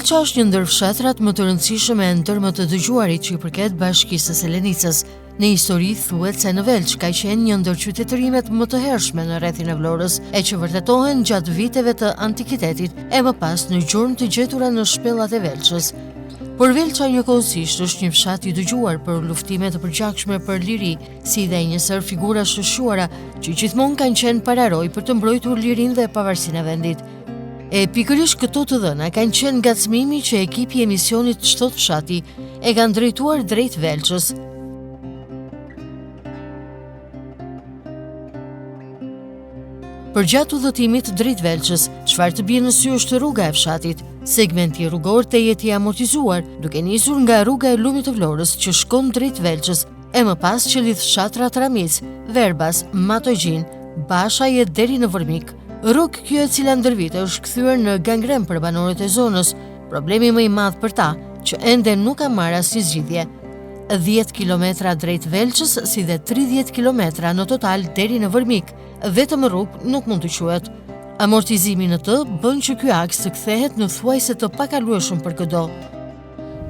Velça është një ndër fshatrat më të rëndësishëm e ndër më të dëgjuarit që i përket Bashkisë së Selenicës. Në histori thuhet se në Velç ka qenë një ndër qytetërimet më të hershme në rrethin e Vlorës, e që vërtetohen gjatë viteve të antikitetit e më pas në gjurmë të gjetura në shpellat e Velçës. Por Velça njëkohësisht është një fshat i dëgjuar për luftime të përgjakshme për liri, si dhe një sër figura shëshuara që gjithmonë kanë qenë pararoj për të mbrojtur lirinë dhe pavarësinë e vendit. E pikërisht këto të dhëna kanë qenë ngacmimi që ekipi i emisionit Çdo Fshati e kanë drejtuar drejt Velçës. Përgjatë udhëtimit drejt Velçës, çfarë të bie në sy është rruga e fshatit. Segmenti rrugor të jetë i amortizuar, duke nisur nga rruga e Lumit të Vlorës që shkon drejt Velçës, e më pas që lidh fshatrat Ramic, Verbas, Matogjin, Bashaj e deri në Vërmik. Rrugë kjo e cila ndër vite është kthyer në gangren për banorët e zonës, problemi më i madh për ta, që ende nuk ka marrë asnjë zgjidhje. 10 kilometra drejt Velçës, si dhe 30 kilometra në total deri në Vërmik, vetëm rrugë nuk mund të quhet. Amortizimi në të bën që ky aks të kthehet në thuajse të pakalueshëm për çdo.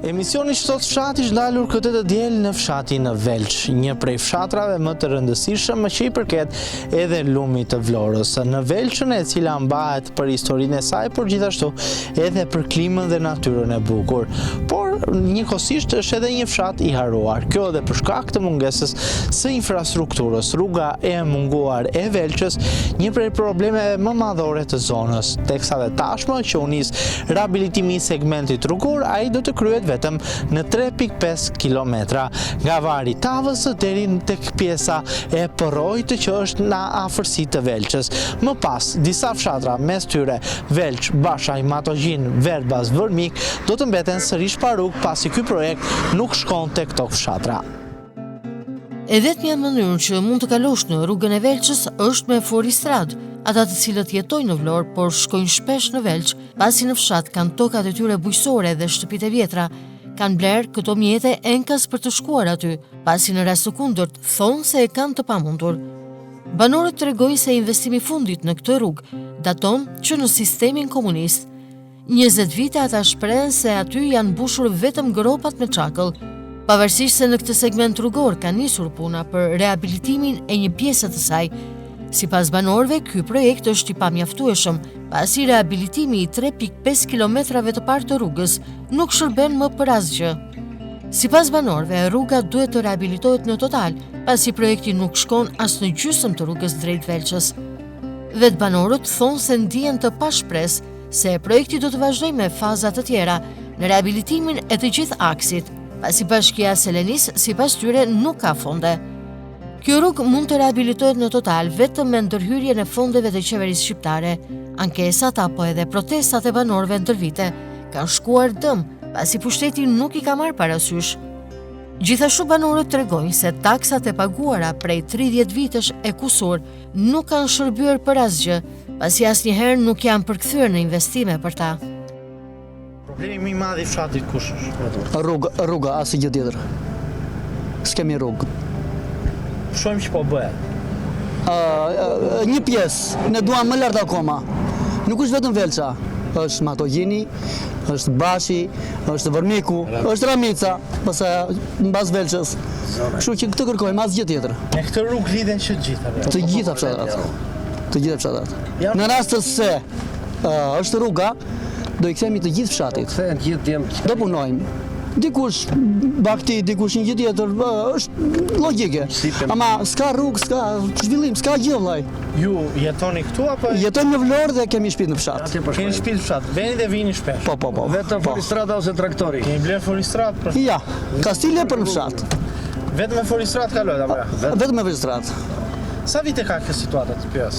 Emisioni Çdo Fshati është ndalur këtë të diel në fshatin në Velç, një prej fshatrave më të rëndësishëm që i përket edhe Lumit të Vlorës. Në Velçën, e cila mbahet për historinë e saj, por gjithashtu edhe për klimën dhe natyrën e bukur. Por njëkohësisht është edhe një fshat i haruar. Kjo edhe për shkak të mungesës së infrastrukturës. Rruga e munguar e Velçës, një prej problemeve më madhore të zonës, teksa dhe tashmë që u nis rihabilitimi i segmentit rrugor, ai do të kryhet vetëm në 3.5 kilometra, nga vari Tavës deri tek pjesa e Porrojt që është në afërsi të Velçës. Më pas, disa fshatra, mes tyre Velç, Bashaj, Matogjin, Verbas, Vërmik, do të mbeten sërish pa rrugë pasi ky projekt nuk shkon tek këto fshatra. E vetmja mënyrë që mund të kalosh në rrugën e Velçës është me furistrad. Ata të cilët jetojnë në Vlorë, por shkojnë shpesh në Velç, pasi në fshat kanë tokat e tyre bujqësore dhe shtëpitë e vjetra, kanë blerë këto mjete enkas për të shkuar aty, pasi në rast të kundërt thonë se e kanë të pamundur. Banorët tregojnë se investimi i fundit në këtë rrugë daton që në sistemin komunist. 20 vite ata shprehen se aty janë mbushur vetëm gropat me çakëll. Pavarësisht se në këtë segment rrugor ka nisur puna për rehabilitimin e një pjese të saj, sipas banorëve, ky projekt është i pamjaftueshëm, pasi rehabilitimi i 3.5 kilometrave të parë të rrugës nuk shërben më për asgjë. Sipas banorëve, rruga duhet të rehabilitohet në total, pasi projekti nuk shkon as në gjysmë të rrugës drejt Velçës. Vetë banorët thonë se ndihen të pashpresë se projekti do të vazhdojë me faza të tjera në rehabilitimin e të gjithë aksit, pasi Bashkia e Selenisë sipas tyre nuk ka fonde. Kjo rrugë mund të rehabilitohet në total vetëm me ndërhyrjen e fondeve të qeverisë shqiptare. Ankesat apo edhe protestat e banorëve ndër vite kanë shkuar dëm, pasi pushteti nuk i ka marrë parasysh. Gjithashtu banorët tregojnë se taksat e paguara prej 30 vitesh e kusur nuk kanë shërbyer për asgjë, pasi asnjëherë nuk janë përkthyer në investime për ta. Problemi më i madh i fshatit kush është? Rruga, asgjë tjetër. S'kemi rrugë. Shohim që po bëhet. Një pjesë, ne duam më lart akoma. Nuk është vetëm Velça, është Matogjini, është Bashi, është Vërmiku, është Ramica, pastaj mbas Velçës. Kështu që këtë kërkojmë, asgjë tjetër. Me këtë rrugë lidhen që të gjitha fshatrat. Të gjitha fshatrat. Në rast se është rruga, do i kthemi të gjithë fshatit. Do punojmë. Dikush bakti, dikush një gjë tjetër, është logjike. Ama s'ka rrugë, s'ka zhvillim, s'ka gjë vllai. Ju jetoni këtu apo? Jetojmë në Vlorë dhe kemi shtëpi në fshat. Keni shtëpi në fshat. Veni dhe vini shpesh. Po. Vetëm folistrada ose traktori. Keni bler folistrat për? Ja, Kastile për në fshat. Vetëm me folistrat kalojt apo? Vetëm me folistrat. Sa vite ka kjo situata të pyes?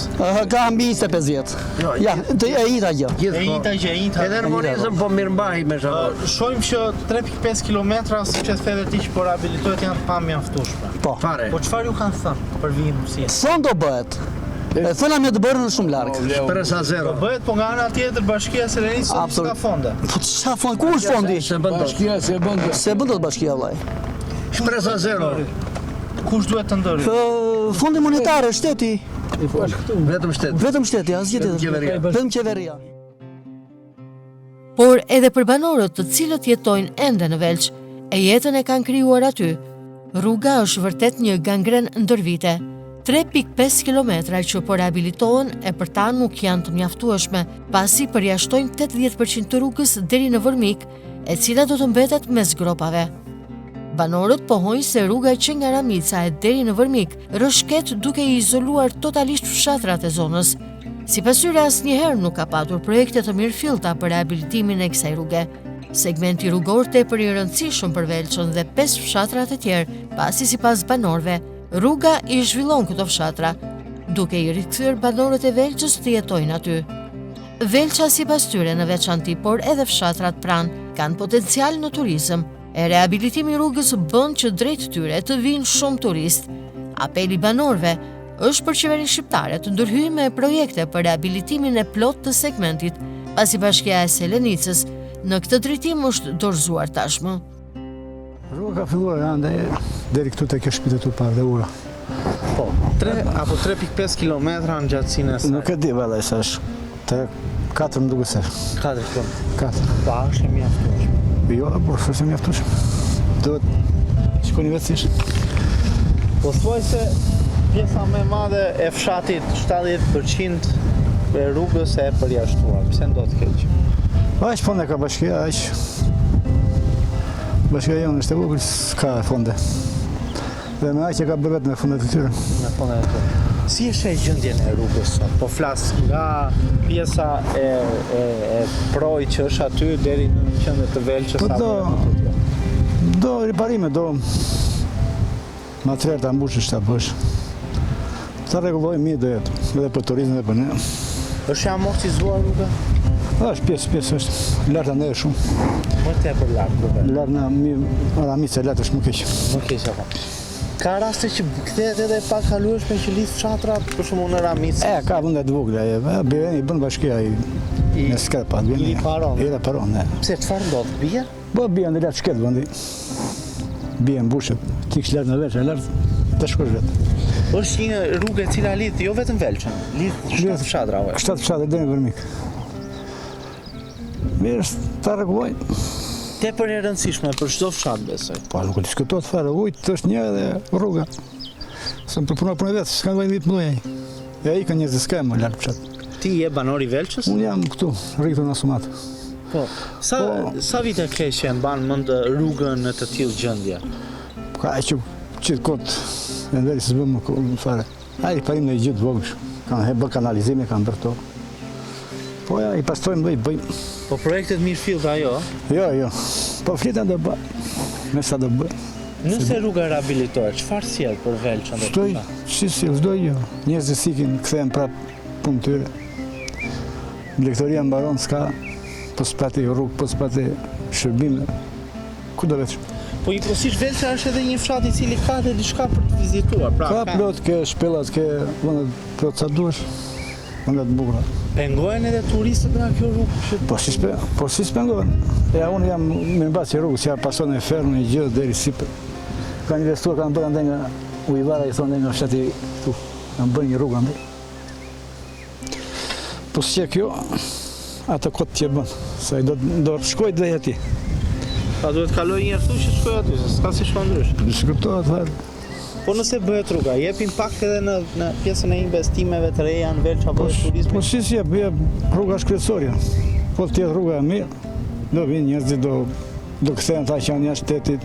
Ka mbi 25 vjet. Ja, e ita gjë. Edhe harmonizëm po mirëmbahi me shkak. Shohim që 3.5 kilometra, siç e thëve ti, që po rehabilitohet janë pa mjaftueshme. Po. Po çfarë ju kanë thënë për vitin si? Son do bëhet. E thëna me të bërën shumë larg. Shpresa zero. Po bëhet, po nga ana tjetër Bashkia e Selenisë s'ka fonde. Po çfarë fond? Ku është fondi? Bashkia se bën. Se bën dot bashkia vllai. Shpresa zero. Kush duhet të ndërrojë? Fondi monetare, shteti. Vetëm shteti. Vetëm shteti, asgjë tjetër. Vetëm qeveria. por edhe për banorët të cilët jetojnë ende në Velç, e jetën e kanë krijuar aty. Rruga është vërtet një gangren ndër vite. 3.5 kilometra që po rehabilitohen e për ta nuk janë të mjaftueshme, pasi përjashtojnë 80% të rrugës deri në Vërmik, e cila do të mbetet mes gropave. Banorët pohojnë se rruga që nga Ramica e deri në Vërmik rrëshket duke i izoluar totalisht fshatrat e zonës. Sipas tyre asnjëherë nuk ka patur projekte të mirëfillta për rehabilitimin e kësaj rruge. Segmenti rrugor tepër i rëndësishëm për Velçën dhe 5 fshatrat e tjerë, pasi sipas banorëve, rruga i zhvillon këto fshatra, duke i rikthyer banorët e Velçës të jetojnë aty. Velça sipas tyre në veçanti, por edhe fshatrat pranë, kanë potencial në turizëm. E rehabilitimi i rrugës bën që drejt tyre të vinë shumë turistë. Apeli banorëve është për qeverinë shqiptare të ndërhyjë me projekte për rehabilitimin e plot të segmentit, pasi Bashkia e Selenicës në këtë drejtim është dorëzuar tashmë. Rruga ka filluar ande deri këtu te kjo shtëpi tu parë dhe ura. Po, 3.5 kilometra në gjatësinë e saj. Nuk e di valla sa është. Te 4 më duket se. 4 kilometra. 4. Pa është e mjaftueshme. Jo, por është e mjaftueshme. Duhet shkoni vetësish. Po thuaj se pjesa më e madhe e fshatit 70% e rrugës e përjashtuar. Pse ndodh keq? Aq fonde ka bashkia, aq. Bashkia jonë është e vogël, s'ka fonde. Dhe me aq e ka bërë vetë me fondet e tyre. Me fondet e tyre. Si është e gjendjen e rrugës sot? Po flas nga pjesa e Proj që është aty deri në qendër të Velçës. Po do riparime, do material ta mbushësh ta bësh. Ta rregullojmë mirë do jetë, edhe për turizmin dhe për ne. Është e amortizuar rruga? Është pjesë është. Lart ande shumë. Më tepër lart rruga. Lart na Ramica lart është më keq. Më keq apo. Ka raste që kthehet edhe pa kalueshme që lidh fshatrat, për shembull në Ramicë. Ka vende të vogla, i bën bashkia në skerpa, i paron. I paron, ne. Pse çfarë ndodh? Bie? Po bie në lart shket vendi. Bie mbushet, ti lart në Velçë, lart të shkosh vetë. Është një rrugë e cila lidh jo vetëm Velçën, lidh 7 fshatra. 7 fshatra deri në Vërmik. Mirë, ta rregullojnë. Tepër e rëndësishme për çdo fshat besoj. Po nuk e diskutohet fare, ujtë është një edhe rruga. Se më përpunoj për vetë, s'kan vajnë vitë mëdhej. Ja i ka një zëska më lartë fshat. Ti je banor i Velçës? Unë jam këtu, rritur në Asumat. Po, sa vite ke që e mban mend rrugën në të tillë gjendje? Ka që qitë kotë, e nderi se s'bëm fare. A i parim në i gjithë vogësh. Kanë bërë kanalizime, kanë bërë to. Po ja, i pastrojmë bëjmë. Po projektet mirëfillta jo? Jo. Po flitën do bë. Me sa do bë. Nëse rruga rehabilitohet, çfarë sjell për Velçën dhe Shtoj, çdo jo. Njerëzit sikin kthehen prap punë tyre. Lektoria mbaron s'ka, po s'pati rrugë, po s'pati shërbime. Ku do vetë? Po njëkohësisht Velça është edhe një fshat i cili ka edhe diçka për të vizituar, pra ka plot, ke shpellat, ke vendet plot sa duhesh. Vendet bukura. Pengohen edhe turistët nga kjo rrugë? Po si s'pengohen. Ja, unë jam me mbas i rrugës, ja pason e fermë një gjë deri sipër. Kanë investuar, kanë bërë ndaj nga ujvara, i thonë nga fshati këtu. Kanë bërë një rrugë ndaj. Po s'qe kjo, atë kotë t'je bën, sa i do shkoj dhe ati. Pa duhet kaloj një rëtu që shkoj aty, se s'ka si shkoj ndrysh. Shkëptohet farë. Po nëse bëhet rruga, jep impakt edhe në pjesën e investimeve të reja në Velç apo turizmit? Po si jep rruga shkretësorja. Po të tjetë rruga e mirë, do vinë njerëzit, do kthehen ta që janë jashtë shtetit.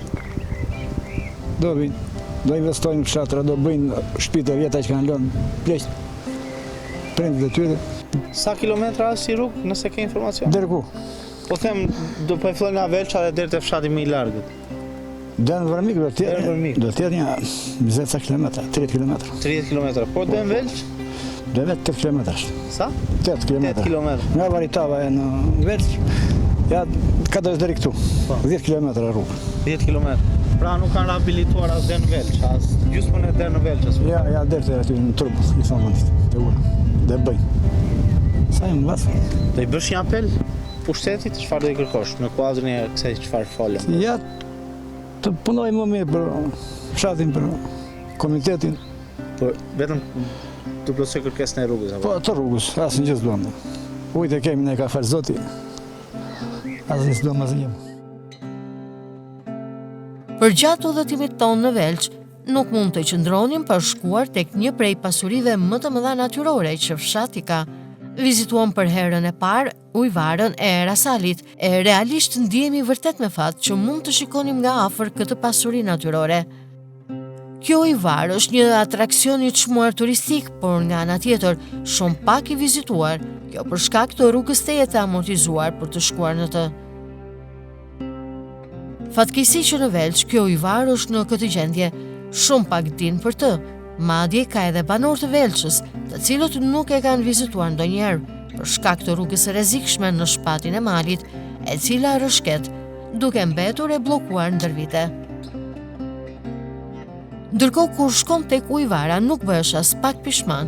Do vinë, do investojnë në fshatra, do bëjnë shtëpitë e vjeta që kanë lënë pleqë. Prindit e tyre. Sa kilometra është si rrugë, nëse ke informacion? Deri ku? Po them, do po e filloj nga Velça dhe deri te fshati më i largët. Deri në Vërmik do të jetë një 20 kilometra, 30 kilometra. 30 kilometra. Po deri në Velç? Do vetë 8 kilometra. Sa? 8 kilometra. 8 kilometra. Nga Varitava e në Velç, ja ka do deri këtu. 10 kilometra rrugë. 10 kilometra. Pra nuk kanë rehabilituar as deri në Velç, as gjysmën e deri në Velç. Ja deri aty në turp, i thonë vendit, te ura. Dhe bëjnë. Sa më vas. Do i bësh një apel pushtetit, çfarë do i kërkosh në kuadrin e kësaj çfarë folëm? Ja të punoj më mirë për fshatin, për komunitetin. Po vetëm të plotësoj kërkesën e rrugës apo? Po të rrugës, asnjë gjë s'duam. Ujtë e kemi, ne ka falë Zoti. Aziz do më zhjim. Për gjatë udhëtimit tonë në Velç, nuk mund të qëndronim për shkuar tek një prej pasurive më të mëdha natyrore që fshati ka. Vizituam për herën e parë ujvarën e Rasalit, e realisht ndjehemi vërtet me fat që mund të shikonim nga afër këtë pasuri natyrore. Kjo ujvar është një atraksion i çmuar turistik, por nga ana tjetër shumë pak i vizituar, kjo për shkak të rrugës teje të amortizuar për të shkuar në të. Fatkeqësi që në Velç kjo ujvar është në këtë gjendje, shumë pak din për të, madje ka edhe banor të Velçës, të cilët nuk e kanë vizituar ndonjëherë për shkak të rrugës së rrezikshme në shpatin e malit, e cila rrëshket, duke mbetur e bllokuar ndër vite. Ndërkohë kur shkon tek ujvara nuk bëhesh as pak pishman,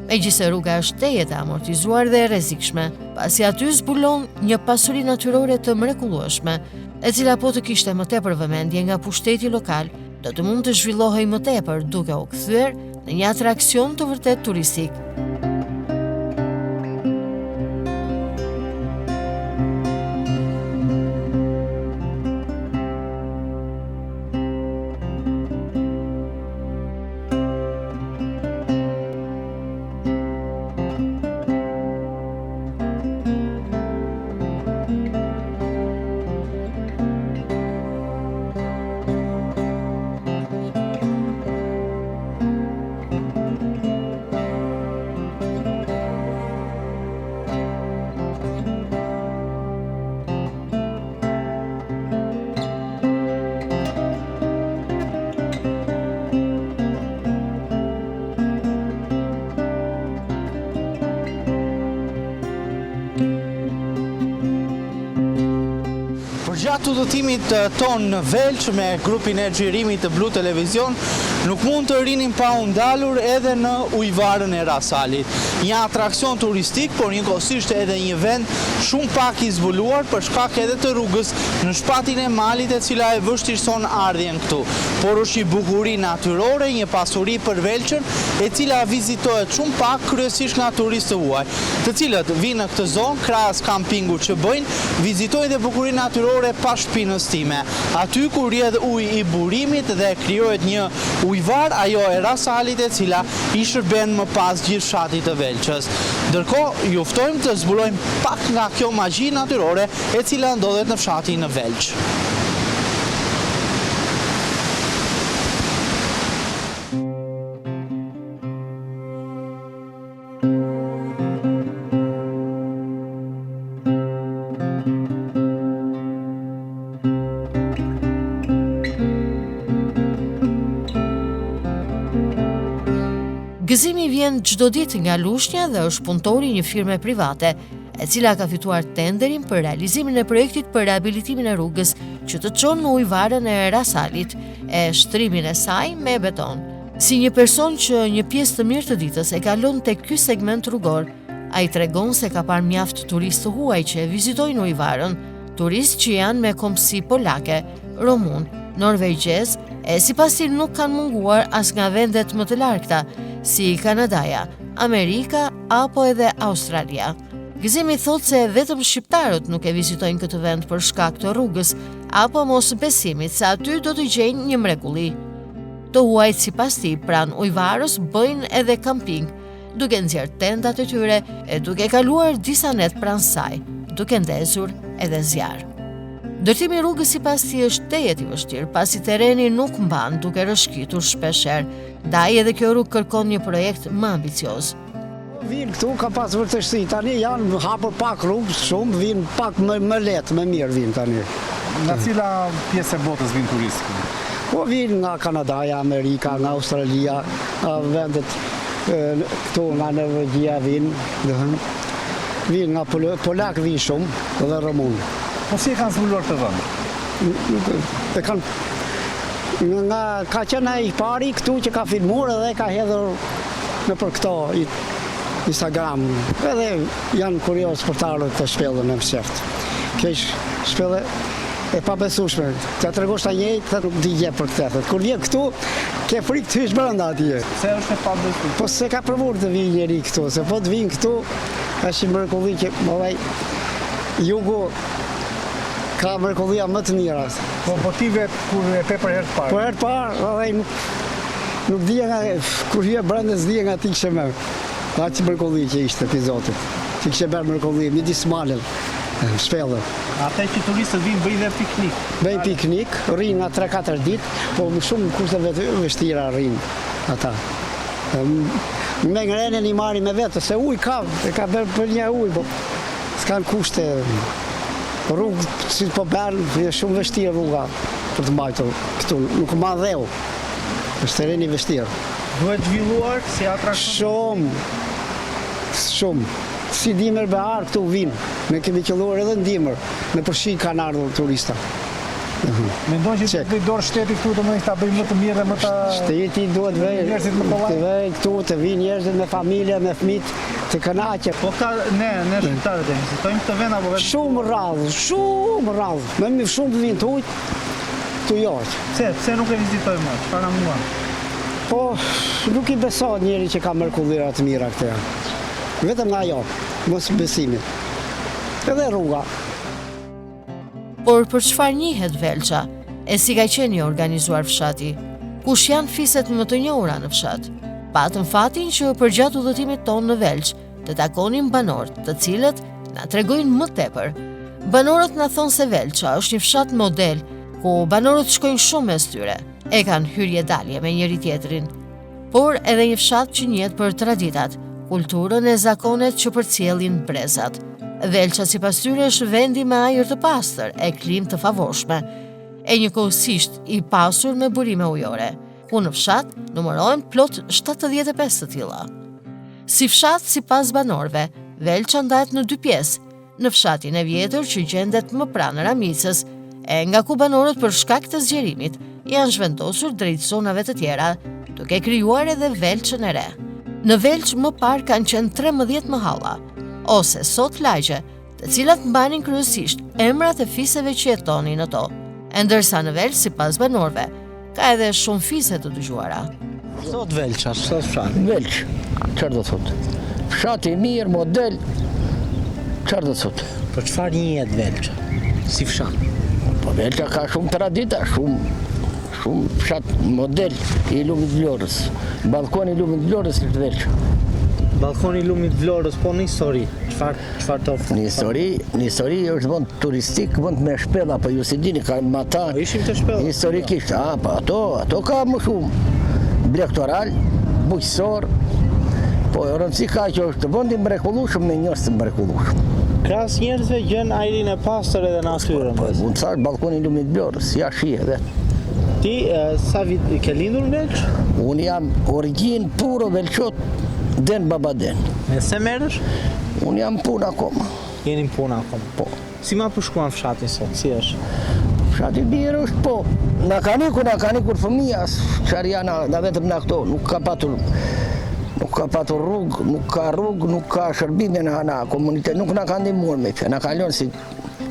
megjithëse rruga është teje e amortizuar dhe e rrezikshme, pasi aty zbulon një pasuri natyrore të mrekullueshme, e cila po të kishte më tepër vëmendje nga pushteti lokal, do të mund të zhvillohej më tepër duke u kthyer në një atraksion të vërtet turistik. Gjatë udhëtimit ton në Velç me grupin e xhirimit të Blu Televizion, nuk mund të rinim pa u ndalur edhe në ujvarën e Rasalit. Një atraksion turistik, por njëkohësisht edhe një vend shumë pak i zbuluar për shkak edhe të rrugës në shpatin e malit, e cila e vështirëson ardhjen këtu. Por është një bukuri natyrore, një pasuri për Velçën, e cila vizitohet shumë pak, kryesisht nga turistë të huaj, të cilët vinë në këtë zonë krahas kampingut që bëjnë, vizitojnë dhe bukurinë natyrore pa shpinës time. Aty ku rrjedh ujë i burimit dhe krijohet një ujvar, ajo e Rasalit, e cila i shërben më pas gjithë fshatit të Velçës. Ndërkohë, ju ftojmë të zbulojmë pak nga kjo magji natyrore e cila ndodhet në fshatin në Velç. Gëzimi vjen çdo ditë nga Lushnja dhe është punëtori një firme private, e cila ka fituar tenderin për realizimin e projektit për rehabilitimin e rrugës që të çon në ujvarën e Rasalit, e shtrimin e saj me beton. Si një person që një pjesë të mirë të ditës e kalon tek ky segment rrugor, ai tregon se ka parë mjaft turistë të huaj që e vizitojnë ujvarën, turistë që janë me kombësi polake, romun, norvegjez, e sipas tij nuk kanë munguar as nga vendet më të largta, si Kanadaja, Amerika apo edhe Australia. Gëzimi thot se vetëm shqiptarët nuk e vizitojnë këtë vend për shkak të rrugës apo mos besimit se aty do të gjejnë një mrekulli. Të huajt sipas tij pranë ujvarës bëjnë edhe kamping, duke nxjerrë tentat e tyre e duke kaluar disa net pranë saj, duke ndezur edhe zjarr. Ndërtimi i rrugës sipas tij është teje i vështirë, pasi terreni nuk mban duke rrëshqitur shpeshherë. Ndaj edhe kjo rrugë kërkon një projekt më ambicioz. Vinë këtu ka pas vërtetësi, tani janë hapur pak rrugë, shumë vinë pak më lehtë, më mirë vinë tani. Nga cila pjesë e botës vinë turistë? Po vinë nga Kanadaja, Amerika, nga Australia, nga vendet këtu nga Norvegjia vinë nga Polak vinë shumë dhe Romun. Po si e kanë zbuluar të vend? E kanë ka qenë ai pari këtu që ka filmuar edhe ka hedhur në për këto Instagram. Edhe janë kurioz sportarët të shpellën në mësheft. Kjo shpellë e pabesueshme. Të tregosh ta njëjtë, të nuk di gjë për këtë. Kur vjen këtu, ke frikë të hysh brenda atje. Se është e pabesueshme. Po se ka provuar të vijë njëri këtu, se po të vinë këtu, është një mrekulli që jugu Ka mrekullia më të mira. Po ti vetë kur e pe për herë të parë. Po herë parë, edhe nuk dhja nga, kur hje brenda s'dhja nga ti kështë me. Ka që mrekulli që ishte epizodet. Që kështë bërë mrekulli, midis malën, shpellën. Ate që turistët vinë bëjnë dhe piknik. Bëjnë piknik, rinë nga 3-4 ditë, po më shumë kushteve të vështira rinë ata. Me ngrenin i marri me vetë, se uj ka bërë për një uj, po s'kanë kushte. Rrugë, si po bërë, është shumë vështirë rruga për të mbajtur këtu, nuk ma dheu. Është terreni i vështirë. Duhet zhvilluar si atrakcion. Shumë. Si dimër behar këtu vinë. Ne kemi qelluar edhe në dimër, në përshi kanë ardhur turista. Mendoj që të dorë shteti këtu të mëjnë të bëjmë më të mirë dhe më të... Shteti duhet të vej këtu, të vinë njerëzit me familje, me fëmijë, të kënaqe. Po ka ne shqiptarët e vizitojmë këtë vend apo vetëm? Shumë rrallë. Me shumë të vinë të ujtë, të joqë. Pse nuk e vizitojmë më? Çfarë na mungon? Po, nuk i besohet njeri që ka mrekullia të mira këtëja. Vetëm nga jo, mos besimit. Edhe rruga. Por për çfarë njihet Velça, e si ka qenë organizuar fshati? Kush janë fiset më të njohura në fshat? Patëm fatin që përgjatë udhëtimit tonë në Velç, të takonim banorët, të cilët na tregojnë më tepër. Banorët na thonë se Velça është një fshat model, ku banorët shkojnë shumë mes tyre, e kanë hyrje dalje me njëri tjetrin. Por edhe një fshat që njihet për traditat, kulturën e zakonet që përcjellin brezat. Velça sipas tyre është vendi me ajër të pastër e klimë të favorshme, e njëkohësisht i pasur me burime ujore, ku në fshat numërohen plot 75 të tilla. Si fshat sipas banorëve, Velça ndahet në 2 pjesë, në fshatin e vjetër që gjendet më pranë Ramicës, e nga ku banorët për shkak të zgjerimit janë zhvendosur drejt zonave të tjera, duke krijuar edhe Velçën e re. Në Velç më parë kanë qenë 13 mahalla, ose sot lagje, të cilat mbanin kryesisht emrat e fiseve që jetonin në to. E ndërsa në Velç, sipas banorëve, ka edhe shumë fise të dëgjuara. Sot Velça, sot fshati. Velç, çfarë do thotë? Fshati i mirë, model, çfarë do thotë? Po çfarë njihet Velça? Si fshat? Po Velça ka shumë tradita, shumë fshat model i lumit Vlorës. Balkoni i lumit Vlorës është Velça. Balkoni i lumit Vlorës, po në histori, çfarë të ofron? Në histori është vend turistik, vend me shpella, po ju si dini ka me ata. Po ishim të shpella. Historikisht, po ato ka më shumë. Blegtoral, bujqësor, po rëndësi ka që është vend i mrekullueshëm me njerëz të mrekullueshëm. Krahas njerëzve gjën ajrin e pastër edhe natyrën. Po mund të thash balkoni i lumit Vlorës, ja shije vetë. Ti sa vit ke lindur në Velç? Unë jam origjinë puro velçot, den baba den. Me se merresh? Unë jam punë akoma. Jeni në punë akoma. Po. Si ma përshkuan fshatin sot? Si është? Fshati birë është po. Na kanë ikur fëmija, çfarë janë na vetëm na këto, nuk ka patur rrugë, nuk ka shërbime na komunitet, nuk na kanë ndihmuar me këtë. Na kanë lënë si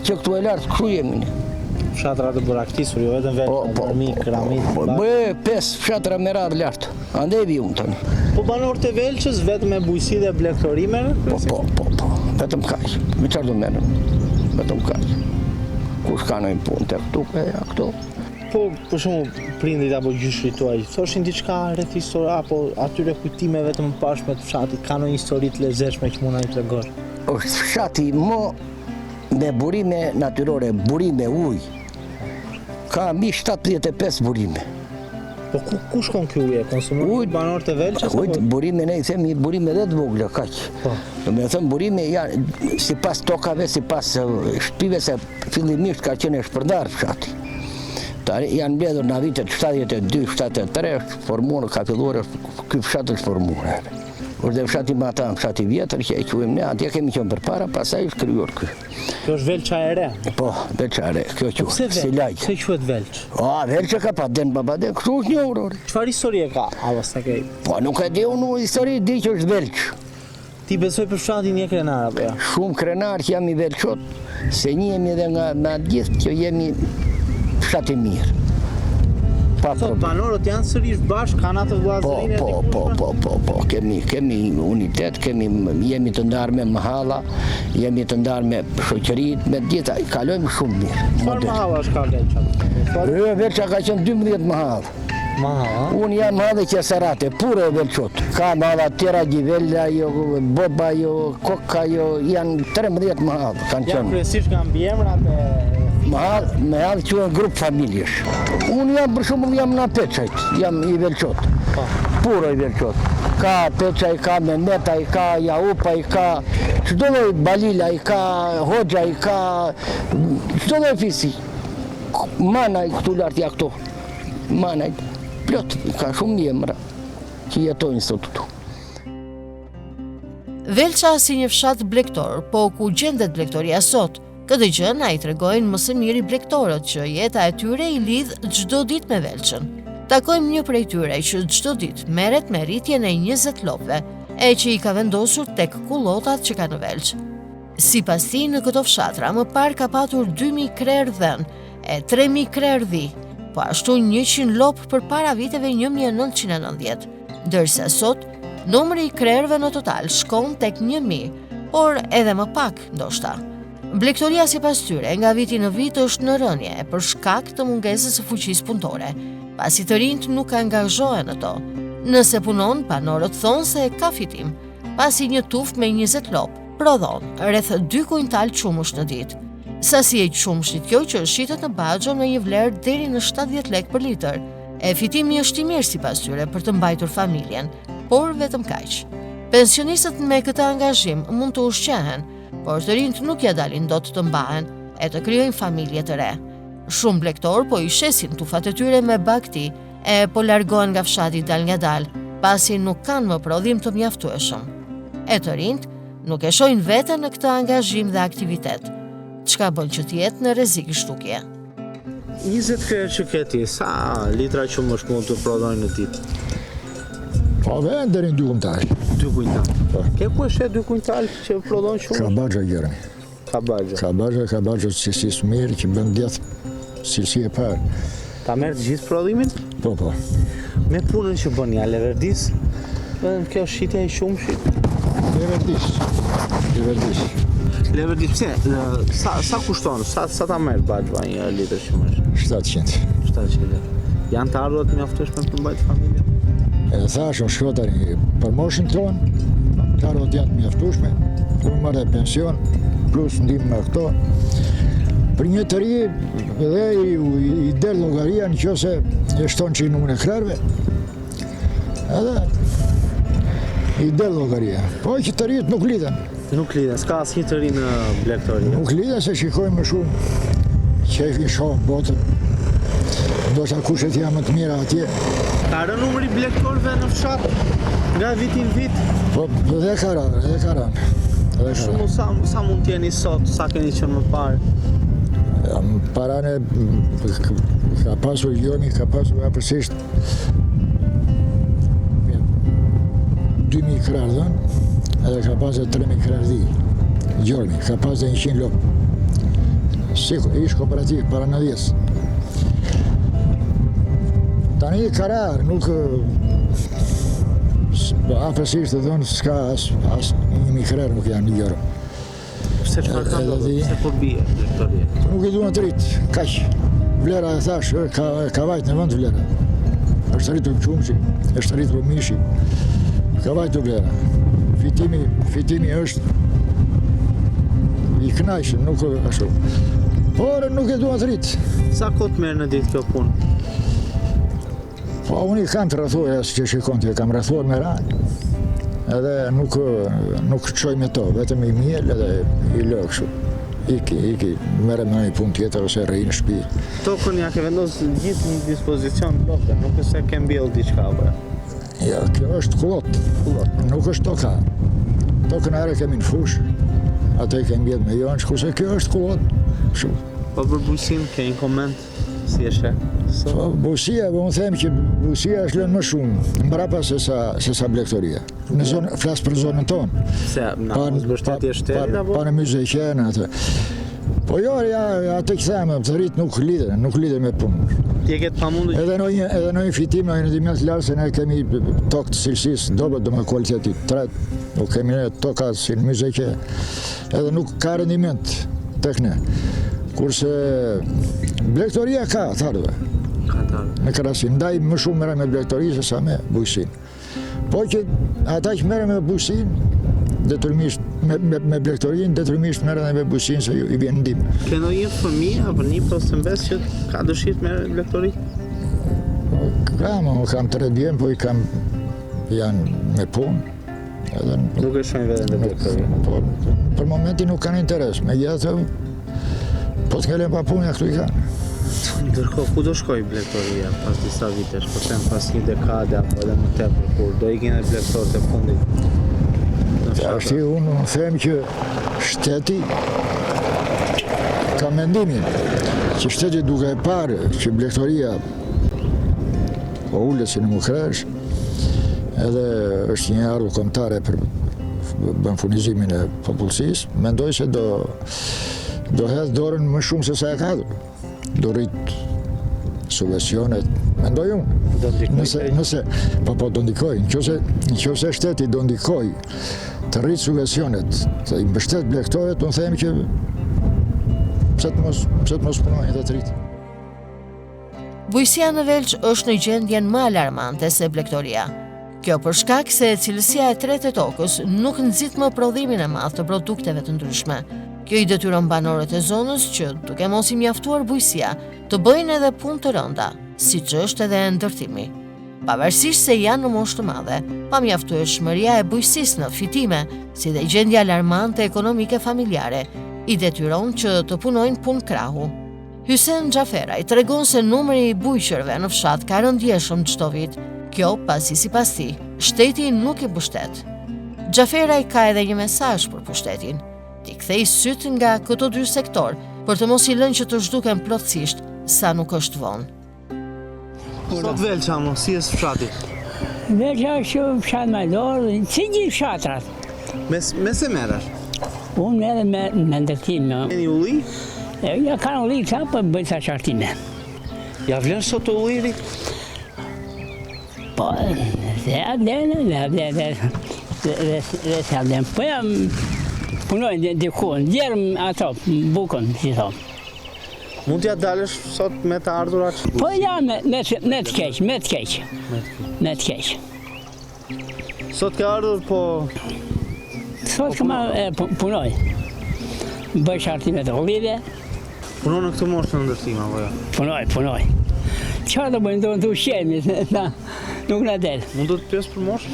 që këtu e lartë kështu jemi. Fshatra të buraktisur, jo vetëm Velça, Armik, Ramit. Bëj 5 fshatra me radhë lartë. Andaj vi unë tani. Po banorët e Velçës vetëm me bujqësi dhe blegtorime? Po. Vetëm kaq. Me çfarë do merrem? Vetëm kaq. Kush ka ndonjë punë tek këtu, këto? Po, për shembull, prindit apo gjyshrit tuaj, thoshin diçka rreth histori apo atyre kujtimeve të mëparshme të fshatit, ka ndonjë histori të lezetshme që mund na i tregosh? Është fshati më me burime natyrore, burime ujë. Ka mbi 75 burime. Po ku shkon ky ujë? Konsumon banorët e Velçës? Ujë, burime ne i themi burime dhe të vogla, kaq. Po. Do të them burime janë sipas tokave, sipas shtëpive se fillimisht ka qenë shpërndar fshati. Tani janë mbledhur në vitet 72-73, formuar ka filluar ky fshat të formuar. Është fshati më ata, fshati vjetër që e quajmë ne, atje kemi qenë përpara, pastaj është krijuar ky. Kjo është Velça e re? Po, Velça e re, kjo quhet si lagj. Pse quhet Velç? Velça ka pa den baba den, kështu është një uror. Çfarë historie ka? Sa ke? Po nuk e di unë histori, di që është Velç. Ti besoj për fshatin një krenar apo jo? Shumë krenar që jam i Velçot, se njihemi edhe nga gjithë që jemi fshat i mirë. Pa Sot problem. banorët janë sërish bashkë, kanë atë vllazërinë e Po, kemi unitet, jemi të ndarë me mahalla, jemi të ndarë me shoqëritë, me gjitha, kalojmë shumë mirë. Çfarë mahalla është ka Velça? Velça ka qenë 12 mahallë. Mahalla. Unë jam hadhe Qesarate, pure Velçot. Ka mahalla tjera Gjivella, jo, Boba, jo, Koka, jo, janë 13 mahallë kanë Janë qenë. kryesisht nga mbiemrat e Mahallë quhen grup familjesh. Unë jam për shembull jam në Peçajt, jam i Velçot. Pure i Velçot. Ka Peçaj, ka Mehmetaj, ka Jaupaj, ka çdo lloj Balilaj, ka Hoxhaj, ka çdo lloj fisi. Manaj këtu lart ja këto. Manaj plot, ka shumë emra që jetojnë sot këtu. Velça si një fshat blegtor, po ku gjendet blegtoria sot. Këtë gjë na i tregojnë më së miri blegtorët që jeta e tyre i lidh çdo ditë me Velçën. Takojmë një prej tyre që çdo ditë merret me rritjen e 20 lopëve, e që i ka vendosur tek kullotat që ka në Velçë. Sipas tij, në këto fshatra më parë ka patur 2000 krerë dhën e 3000 krerë dhi, po ashtu 100 lopë përpara viteve 1990, ndërsa sot numri i krerëve në total shkon tek 1000, por edhe më pak ndoshta. Blegtoria sipas tyre nga viti në vit është në rënje për shkak të mungesës së fuqisë punëtore, pasi të rinjt nuk angazhohen në to. Nëse punon, banorët thonë se ka fitim, pasi një tuft me 20 lopë prodhon rreth 2 kuintal qumësh në ditë. Sasi e qumshit kjo që shitet në Baxho me një vlerë deri në 70 lekë për litër. E fitimi është i mirë sipas tyre për të mbajtur familjen, por vetëm kaq. Pensionistët me këtë angazhim mund të ushqehen, por të rinjt nuk ja dalin dot të mbahen e të krijojnë familje të re. Shumë blegtor po i shesin tufat e tyre me bakti e po largohen nga fshati dal nga dal, pasi nuk kanë më prodhim të mjaftueshëm. E të rinjt nuk e shohin veten në këtë angazhim dhe aktivitet, çka bën që të jetë në rrezik shtukje. 20 krerë që keti, sa litra qumësh mund të prodhojnë në ditë? Po vend deri në 2 kuintal. 2 kuintal. Ke ku është 2 kuintal që prodhon Ka qumësh? Baxha Gjermi. Ka Baxha. Që si mirë, që bën djetë cilësi e parë. Ta merr të gjithë prodhimin? Po. Me punën që bën ja leverdis? Kjo shitja i qumshit. Leverdis. Leverdis pse? Sa kushton? Sa ta merr Baxha një litër qumësh? 700. 700 lekë. Janë të ardhurat mjaftueshme për të mbajtur familjen? E thashëm shko tani për moshën tonë, të arvot janë mjaftueshme, unë marrë pension, plus ndihmë me këto. Për një të ri, edhe i del llogaria nëse e shton që i numrin e krerëve, edhe i del llogaria. Po që të rinjt nuk lidhen. Nuk lidhen, s'ka asnjë të ri në blegtori. Nuk lidhen se shikojmë më shumë që e shoh botën. Ndoshta kushet janë më të mira atje. Ka rënë numri blegtorëve në fshat nga viti në vit? Po dhe ka rënë. Shumë sa mund t'jeni sot, sa keni qenë më parë? Parane ka pasur Gjormi, ka pasur apërsisht 2000 krerë dhënë, edhe ka pasur 3000 krerë dhi. Gjormi, ka pasur 100 lopë. Ish kooperativ, para në 10. Tani karar, nuk apërsisht të dhënë, s'ka as 1000 krerë nuk janë një gjërë. Pse çfarë ka ndodhur? Pse po bie blegtoria? Nuk i duan të rritë, kaq. Vlera e thash, ka vajt në vend vlera. Është rritur qumshi, është rritur mishi. Ka vajtur vlera. Fitimi është i kënaqshëm, nuk ashtu. Por nuk e duan të rritë. Sa kohë merr në ditë kjo punë? Po unë i kam të rrethuar që shikon ti, kam rrethuar me ranë. Edhe nuk çoj me to, vetëm i miel edhe i lë kështu. Iki, merrem në një punë tjetër ose rri në shtëpi. Tokën ja ke vendosur gjithë në dispozicion lotë, nuk është se ke mbjell diçka apo. Ja, kjo është kullot. Nuk është toka. Tokën are kemi në fush, atë i kemi mbjell me jonë, shkuse kjo është kullot. Kështu. Po për bujësinë ke një koment? Si e sheh? Po bujësia, unë them që bujësia është lënë më shumë mbrapa se sa blegtoria. Në zonë, flas për zonën tonë. Se na mbështetje shtetit apo? Pa në Myze i Qenë atë. Po jo, atë këtheme, të rritë nuk lidhe me punë. Ti e ketë pamundur. Edhe në një fitim, në një ndimjet larë, se ne kemi tokë të cilësisë, dobe do me kualitetit tret, nuk kemi ne toka si në muzike, edhe nuk ka rendiment tek ne. Kurse blegtoria ka tharve. Në krahasim, ndaj më shumë merrem me blegtori se sa me bujqësinë. Po që ata që merren me bujqësinë, detyrimisht me blegtorinë, detyrimisht merren me bujqësinë se i vjen ndihmë. Ke ndonjë fëmijë apo një postëmbes që ka dëshirë të merret me blegtori? Kam 3 vjen, po janë me punë. Nuk e shohin veten te blegtori. Po, për momentin nuk kanë interes. Megjithatë, po të ngelen pa punë, këtu i kanë. Ndërkohë, ku do shkoj blegtoria pas disa vitesh, po them pas një dekade apo edhe më tepër, kur do ikin edhe blegtorët e fundit? Ashti unë them që shteti ka mendimin që shteti duke e parë që blegtoria po ullet si në mukresh, edhe është një ardhur kombëtare për bën furnizimin e popullsisë, mendoj se do hedh dorën më shumë se sa e ka dhënë. Do rrit subvencionet, mendoj unë. Nëse po do ndikoj, nëse shteti do ndikoj të rrit subvencionet, të i mbështet blegtorët, unë them që pse të mos punojnë dhe të rritë. Bujqësia në Velç është në gjendjen më alarmante se blegtoria. Kjo për shkak se cilësia e tretë e tokës nuk nxit më prodhimin e madh të produkteve të ndryshme. Kjo i detyron banorët e zonës që, duke mos i mjaftuar bujqësia, të bëjnë edhe punë të rënda, siç është edhe ndërtimi. Pavarësisht se janë në moshë të madhe, pamjaftueshmëria e bujqësisë në fitime, si dhe gjendja alarmante ekonomike familjare, i detyron që të punojnë punë krahu. Hysen Xhaferaj tregon se numri i bujqërve në fshat ka rëndjeshëm çdo vit. Kjo pasi sipas tij, shteti nuk i mbështet. Xhaferaj ka edhe një mesazh për pushtetin. Ti kthej syt nga këto dy sektor për të mos i lënë që të zhduken plotësisht sa nuk është vonë. Sot Velça, si është fshati? Velça është fshat më i dorë, si gjithë fshatrat. Me se merresh? Unë edhe me ndërtim. Keni ulli? Ja kanë ulli ka, për bëjt sa qartime. Ja vlen sot ulliri? Po, se dhe se adem. Po jam punojnë dikun, djerëm ato, bukën, si thonë. Mund t'ja dalësh sot me të ardhurat? Po ja, me të keq. Sot ka ardhur, po... Sot këma punoj. Bëj shartime të ullive. Punon në këtë moshë të ndërtim, apo jo? Punoj. Qa të bëjnë, do në të ushqemi, nuk në del. Mund do të pyes për moshë?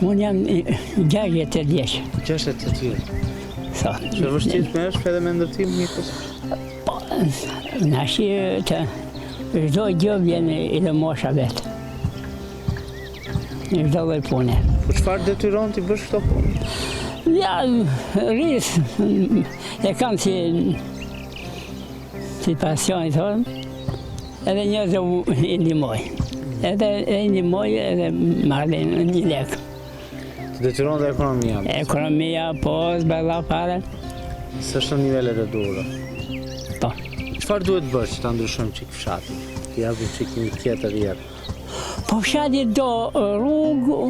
Unë jam 68 vjeç. 68 vjeç. Sa? Që vështirë të merresh edhe me ndërtim një kusht? Po, nashi të çdo gjë vjen edhe mosha vet. Në çdo lloj pune. Po çfarë detyron ti bësh këto punë? Ja, rris, e kam si pasion i thonë, edhe njerëz i ndihmoj. Edhe e ndihmoj edhe marrë një lek. Të detyron dhe ekonomia? Ekonomia, po, s'bella fare. Se është në nivellet e duhura? Po. Çfarë duhet bësh që ta ndryshojmë çik fshatin? Të japim çik një tjetër jetë? Po fshati do rrugë,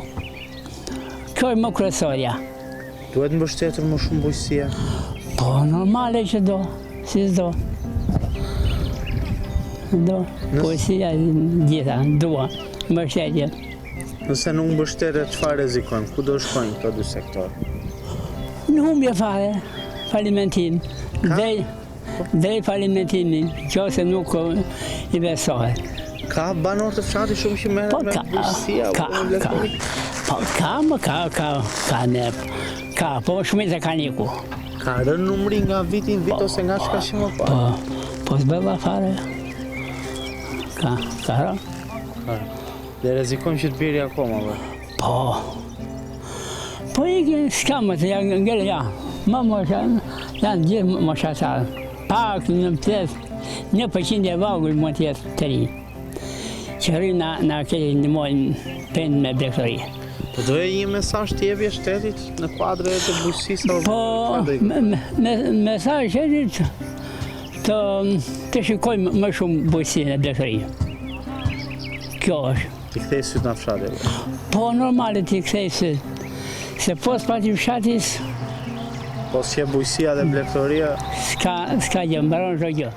kjo më kryesorja. Duhet mbështetur më shumë bujqësia? Po, normale që do, si s'do. Do, bujqësia gjitha, dua, mbështetje. Nëse nuk mbështetet, çfarë rrezikojmë? Ku do shkojnë këto dy sektor? Në humbje fare, falimentim. Drejt falimentimin, qose nuk i besohet. Ka banor të fshatit shumë që merren me bujqësia apo me blegtori? Ka, po shumica kanë iku. Ka rënë numri nga viti në vit ose nga çka që më parë? Po s'bella fare. Ka rënë. Dhe rrezikojmë që të biri akoma, bë? Po ikin shkamët, janë ngellë, ja. Më mosha, janë gjithë moshatarë. Pak në të jetë 1% e vagull mund të jetë të ri. Që rrinë na kejtë ndihmojnë pendë me blegtori. Po doje një mesazh të jepje shtetit në kuadrë të bujqësisë? Po, mesazh shtetit të shikojmë më shumë bujqësinë e blegërisë. Kjo është. Ti kthej syt në fshatit. Po normale ti kthej syt. Se pos pati fshatis, Po s'je bujqësia dhe blegëtoria. s'ka gjë, mbaron çdo gjë.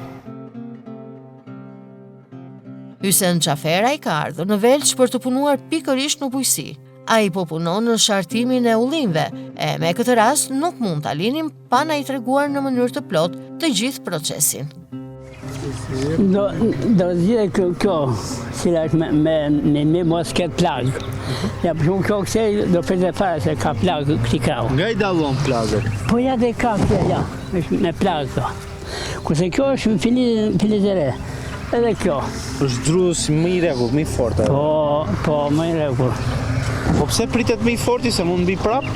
Hysen Qafera i ka ardhur në Velç për të punuar pikërisht në bujqësi. Ai po punon në shartimin e ullinjve, e me këtë rast nuk mund ta linim pa na i treguar në mënyrë të plot të gjithë procesin. Do zgjidhe kjo, cila është me mos ketë plagë. Ja, për shumë kjo kësej do përte fare se ka plagë këti krau. Nga i dallon plagët? Po ja dhe ka kjo, ja, është me plagë këto. Kurse kjo është filiz e re, edhe kjo. Është drus më i rregull, më i fortë. Po, më i rregull. Po pse pritet më i forti se mund mbi prap?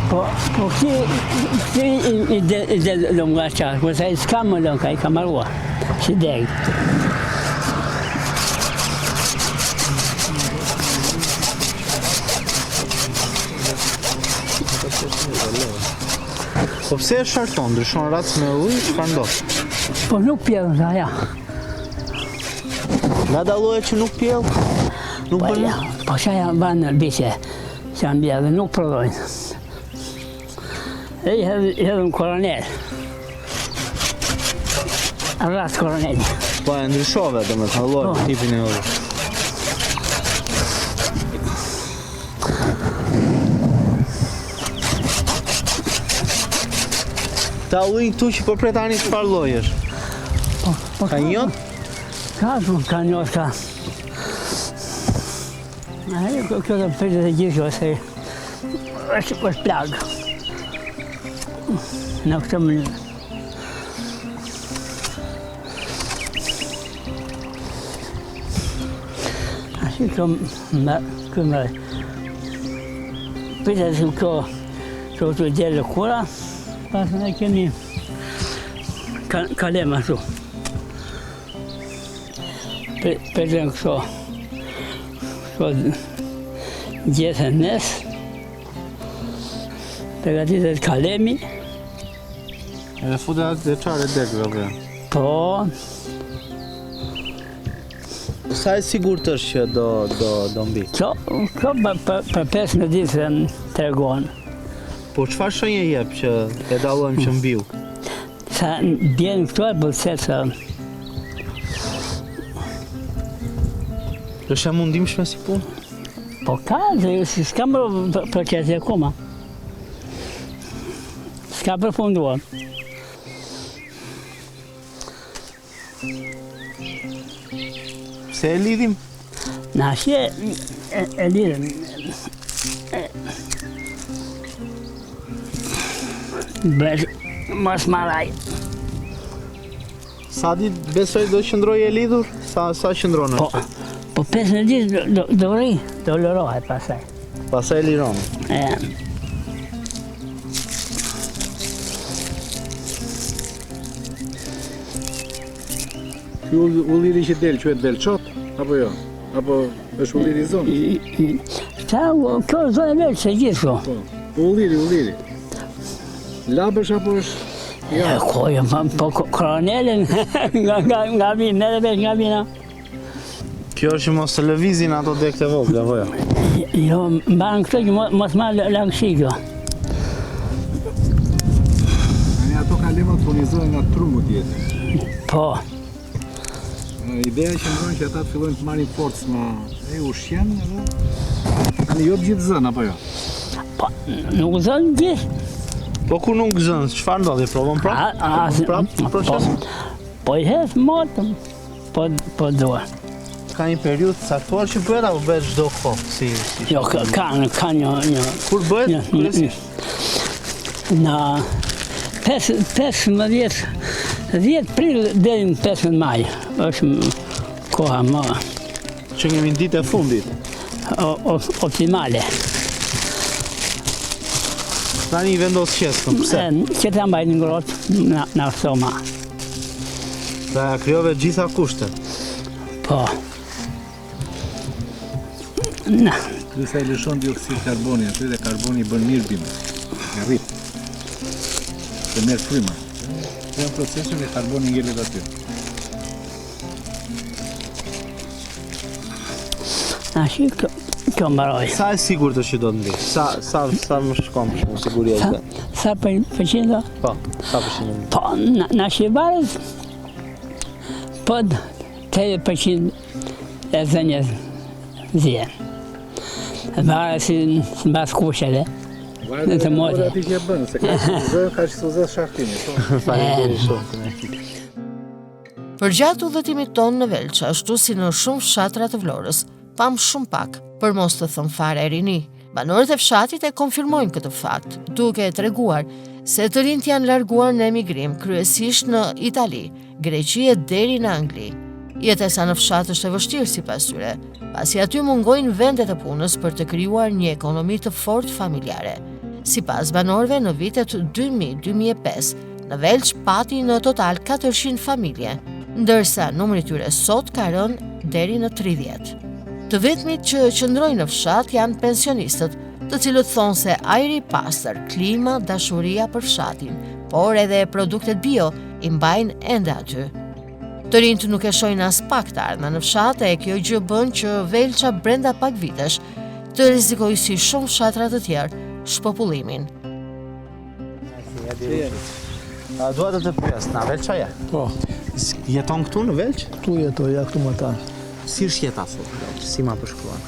Po këti i dhe nga qarë, kurse i s'ka më lënka, i ka marrua, si degë. Po pse e sharton, ndryshon racë me ujë, çfarë ndodh? Po nuk pjellën sa, ja. Nga dallohet që nuk pjell? Nuk bën? Po që janë banë në bishe, që janë bjerë dhe nuk prodhojnë. E i hedhëm koronel. Rratë koronel. Po e ndryshove, do me të halloj tipin e ujë. Ta ujnë këtu që po pretani çfarë lloj është? Ka njot? Ka njot, ka. Kjo të përgjët e gjithë kjo, se është plagë. Në këtë mënyrë. Ashtë kjo më përgjët e kjo të djelë kura, pasë ne kemi kalem ashtu. Përgjën kështo gjetën nes, përgatitet kalemi. Edhe futet atë çare degëve apo? Po. Sa e sigurt është që do mbi? Kjo për 15 ditë tregon. Po çfarë shenje jep që e dallojmë që mbiu? Sa bjen këtu e bëlqet se është e mundimshme si punë? po ka, se s'ka më procesi akoma. S'ka përfunduar. Pse e lidhim? Na shje e lidhëm. Bësh mos marraj. Sa ditë besoj do qëndroj e lidhur? Sa qëndron është? Po 15 ditë do lërohet pasaj. Pasaj liron. Ky ulliri që del quhet velçot apo jo? Apo është ulliri i zonës? Kjo zonë e Velç e gjithë kjo. Po ulliri. Labësh apo është? Ja. Po koronelin nga vinë, edhe veç nga vina. Kjo është që mos të lëvizin ato dekët e vogla, apo jo? Jo, mbanë këto që mos marrë langësi kjo. Ato kalemat furnizohen nga trumu tjetër. Po. Ideja që ndronë që ata të fillojnë të marrin forcë me ushqen edhe jo gjithë zënë, apo jo? Po, nuk zënë gjithë. Po ku nuk zënë, çfarë ndodhi? Provon prapë proces? Po i hedh motën, po dua. Ka një periudhë caktuar që bëhet apo bëhet çdo kohë? Jo, ka një... Kur bëhet? Kryesisht? Në 10 prill deri në 15 maj, është koha më... Që kemi në ditë e fundit? Optimale. Tani i vendos qeskën, pse? Që ta mbajnë ngrohtë në stoma. Pra krijove gjitha kushtet? Po. Na. Sa i lëshon dioksid karboni aty dhe karboni bën mirë bimë. E rrit. Të merr fryma. Janë procesin e karboni ngellet aty. Ashtu kjo mbaroj. Sa e sigurt është që do të ndih? Sa më shkon për shkak siguria e vet? Sa përqindo? Po, sa përqindo? Po, na shqiparës, po 80% e zënjes zjen. Varet si në bas kusheve. Në të modë. Ati që e bënë, se ka që të zë shahtimi. Përgjatë udhëtimit tonë në Velç, ashtu si në shumë fshatra të Vlorës, pam shumë pak, për mos të thënë fare e rini. Banorët e fshatit e konfirmojnë këtë fakt, duke treguar se të rinjt janë larguar në emigrim, kryesisht në Itali, Greqi e deri në Angli. Jetesa në fshat është e vështirë sipas tyre, pasi aty mungojnë vendet e punës për të krijuar një ekonomi të fortë familjare. Sipas banorëve, në vitet 2000-2005, në Velç pati në total 400 familje, ndërsa numri i tyre sot ka rënë deri në 30. Të vetmit që qëndrojnë në fshat janë pensionistët, të cilët thonë se ajri i pastër, klima, dashuria për fshatin, por edhe produktet bio i mbajnë ende aty. Të rinjt nuk e shojnë as pak të ardhma në fshat e kjo gjë bën që Velça brenda pak vitesh të rrezikojë si shumë fshatra të tjerë shpopullimin. Dua të pyes, na Velça je? Po, Jeton këtu në Velç? tu jetoj, ja këtu më tanë. Si është jeta sot? Si ma përshkruan?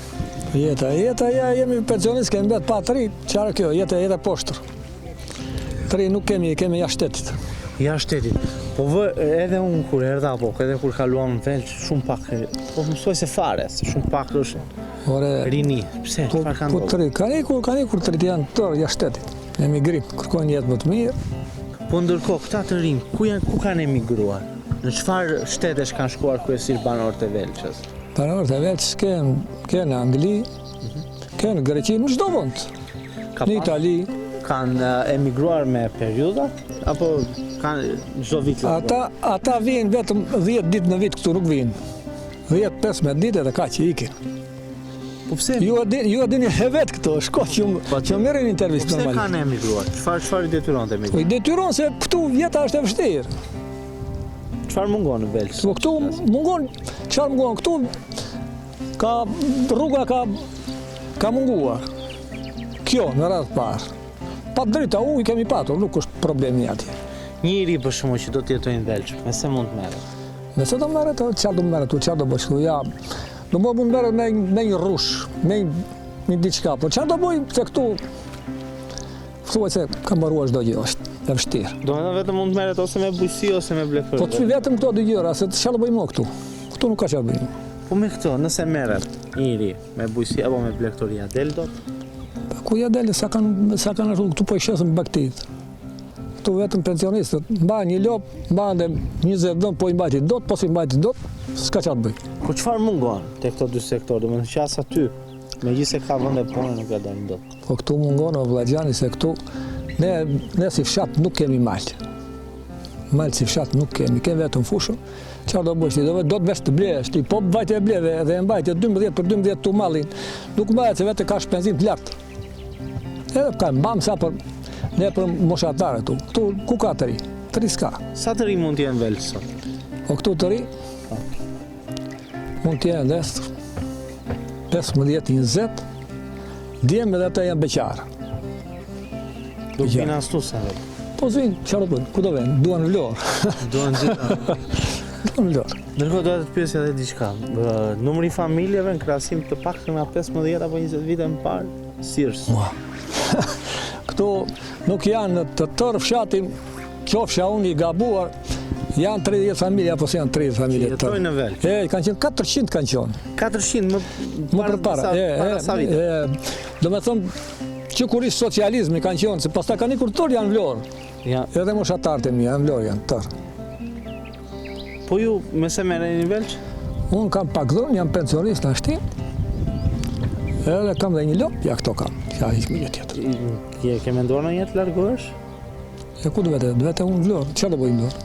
Jeta, ja jemi pensionist, kemi bet pa të ri, qarë kjo, jeta poshtër. Të ri nuk kemi jashtë shtetit. Jashtë shtetit. Po edhe unë kur erdha, po edhe kur kaluam në Velç, shumë pak, po mësoj se fare, se shumë pak është Ore, rini. Pse? Çfarë kanë po ndodhur? të ri, ka një kur të ri janë tërë jashtë shtetit. Emigrim, kërkojnë jetë më të mirë. Po ndërkohë, këta të rinj, ku kanë emigruar? Në çfarë shtetesh kanë shkuar kryesisht banorët e Velçës? Banorët e Velçës kanë në Angli, kanë në Greqi, në çdo vend. Në Itali. Kanë emigruar me periudha apo kanë çdo vit? Ata vinë vetëm 10 ditë në vit këtu, nuk vinë. 10-15 ditë edhe kaq ikin. Po pse? Ju e dini e vetë këto, shko që merrin intervistë Pse normalisht. kanë emigruar? Çfarë i detyron të Po emigrojnë? i detyron se këtu jeta është e vështirë. Çfarë mungon në Velç? Po këtu çfarë mungon këtu? Rruga ka munguar. Kjo në radhë parë. Pa drita ujë kemi patur, nuk është problemi atje. Një i ri për shembull që do të jetojë në Velç, me se mund të merret? Nëse do merret, çfarë do merret, çfarë do bësh këtu? Ja, do mund merret me një rrush, me një diçka, po çfarë do bëj se këtu thuaj se ka mbaruar çdo gjë, është e vështirë. Do të vetëm mund të merret ose me bujqësi ose me blegëtor. Po të vetëm këto dy gjëra, se çfarë do bëjmë këtu? Këtu nuk ka çfarë bëjmë. Po me këto, nëse merret një i ri me bujqësi apo me blegëtoria, del dot? Ku ja dele, sa kanë ashtu, këtu po i shesën baktit. Këtu vetëm pensionistët, mbajnë një lop, mbajnë 20 dëm, po i mbajti dot, po si mbajti dot, s'ka çfarë bëj. Po çfarë mungon te këto dy sektorë? Domethënë që as aty, megjithëse ka vende pune nuk e dalin dot. Po këtu mungon o vllajgjani se këtu ne si fshat nuk kemi mal. Mal si fshat nuk kemi vetëm fushën. Çfarë do bësh ti? Do të vesh të blesh ti, po vajte e bleve dhe e mbajtje 12 për 12 tu mallin. Nuk mbahet se vetë ka shpenzim të lartë. Edhe ka mbam sa për moshatarët tu. Këtu ku ka të ri? Të ri s'ka. Sa të ri mund të jenë Velç sot? Po këtu të ri mund të jenë dhe 15-20, djemë edhe ata janë beqarë. Do të vinë ashtu sa vetë. Po zvinë, çfarë do bëjnë? Ku do vënë? Duan në Vlorë. Duan gjithë. Duan në Vlorë. Ndërkohë do të pyesja edhe diçka. Numri i familjeve në krahasim të paktën nga 15 apo 20 vite më parë, si është? Këtu nuk janë të tërë fshatin, qofsha unë i gabuar, janë 30 familje, apo se janë 30 familje të tërë. Jetojnë në Velç. Kanë qenë 400 kanë qenë. 400 Më përpara. Para sa vite. Do me thëmë, që kur ishtë socializmi kanë qenë, se pastaj kanë ikur tërë janë Vlorë. Ja. Edhe moshatarët e mi, janë Vlorë janë tërë. Po ju me se merreni në Velç? Unë kam pak dhënë, jam pensionist në ashtim. Edhe kam dhe një lop, ja këto kam. Ja hiq me një tjetër. Ke menduar në jetë largohesh? E ku do vete? Do vete unë Vlorë. Çfarë do bëj në Vlorë?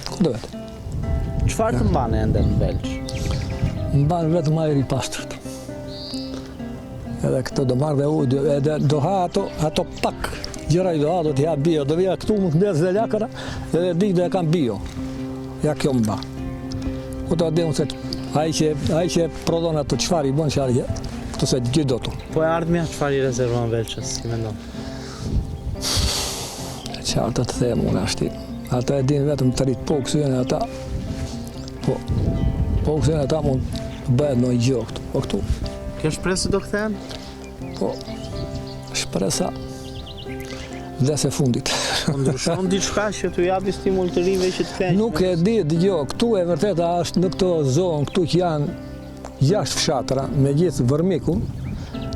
Ku do vete? Çfarë të mbane ende në Velç? Mban vetëm ajri i pastërt. Edhe këto do marrë dhe ujë, edhe do ha ato pak gjëra i do ha, do t'ja bio, do vija këtu mund të mbledh dhe lakëra, edhe di dhe kam bio. Ja kjo më ba. Po të ademu se ai që prodhon ato çfarë i bën çfarë, këto se gjithë do të. Po e ardhmja çfarë i rezervon Velçës, si mendon? Çfarë të them unë ashtu. Ata e din vetëm të rrit po kësyen ata. Po kësyen ata mund të bëhet në gjë këtu. Po këtu. Kjo shpresë do kthehen? Po shpresa vdesë e fundit. Ndryshon diçka që t'u japi stimul të rinjve që të kthehen? Nuk e di, dëgjoj, këtu e vërteta është në këto zonë, këtu që janë 6 fshatra me gjithë vërmikun,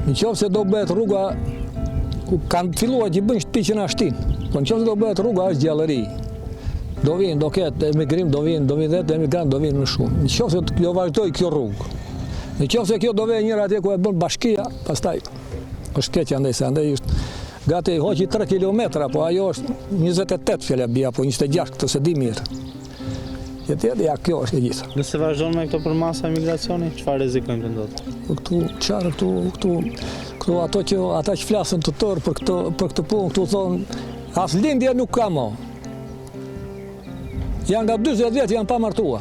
nëse do bëhet rruga ku kanë filluar që bëjnë shtëpi që na shtin. Po nëse do bëhet rruga është gjallëri. Do vinë, do ketë emigrim, do vinë dhe emigrant do vinë më shumë. Nëse do vazhdoj kjo rrugë. Nëse kjo do vë njëra atje ku e bën bashkia, pastaj është keq andaj se andaj është gati hoqi 3 kilometra, po ajo është 28 fjala bia, po 26 këtë se di mirë. Ja kjo është e gjitha. Nëse vazhdon me këto përmasa emigracioni, çfarë rrezikojmë të ndodhë? Këtu ata që flasën të tërë për këtë punë, këtu thonë, as lindje nuk ka mo. Janë nga 40 vjetë janë pa martua.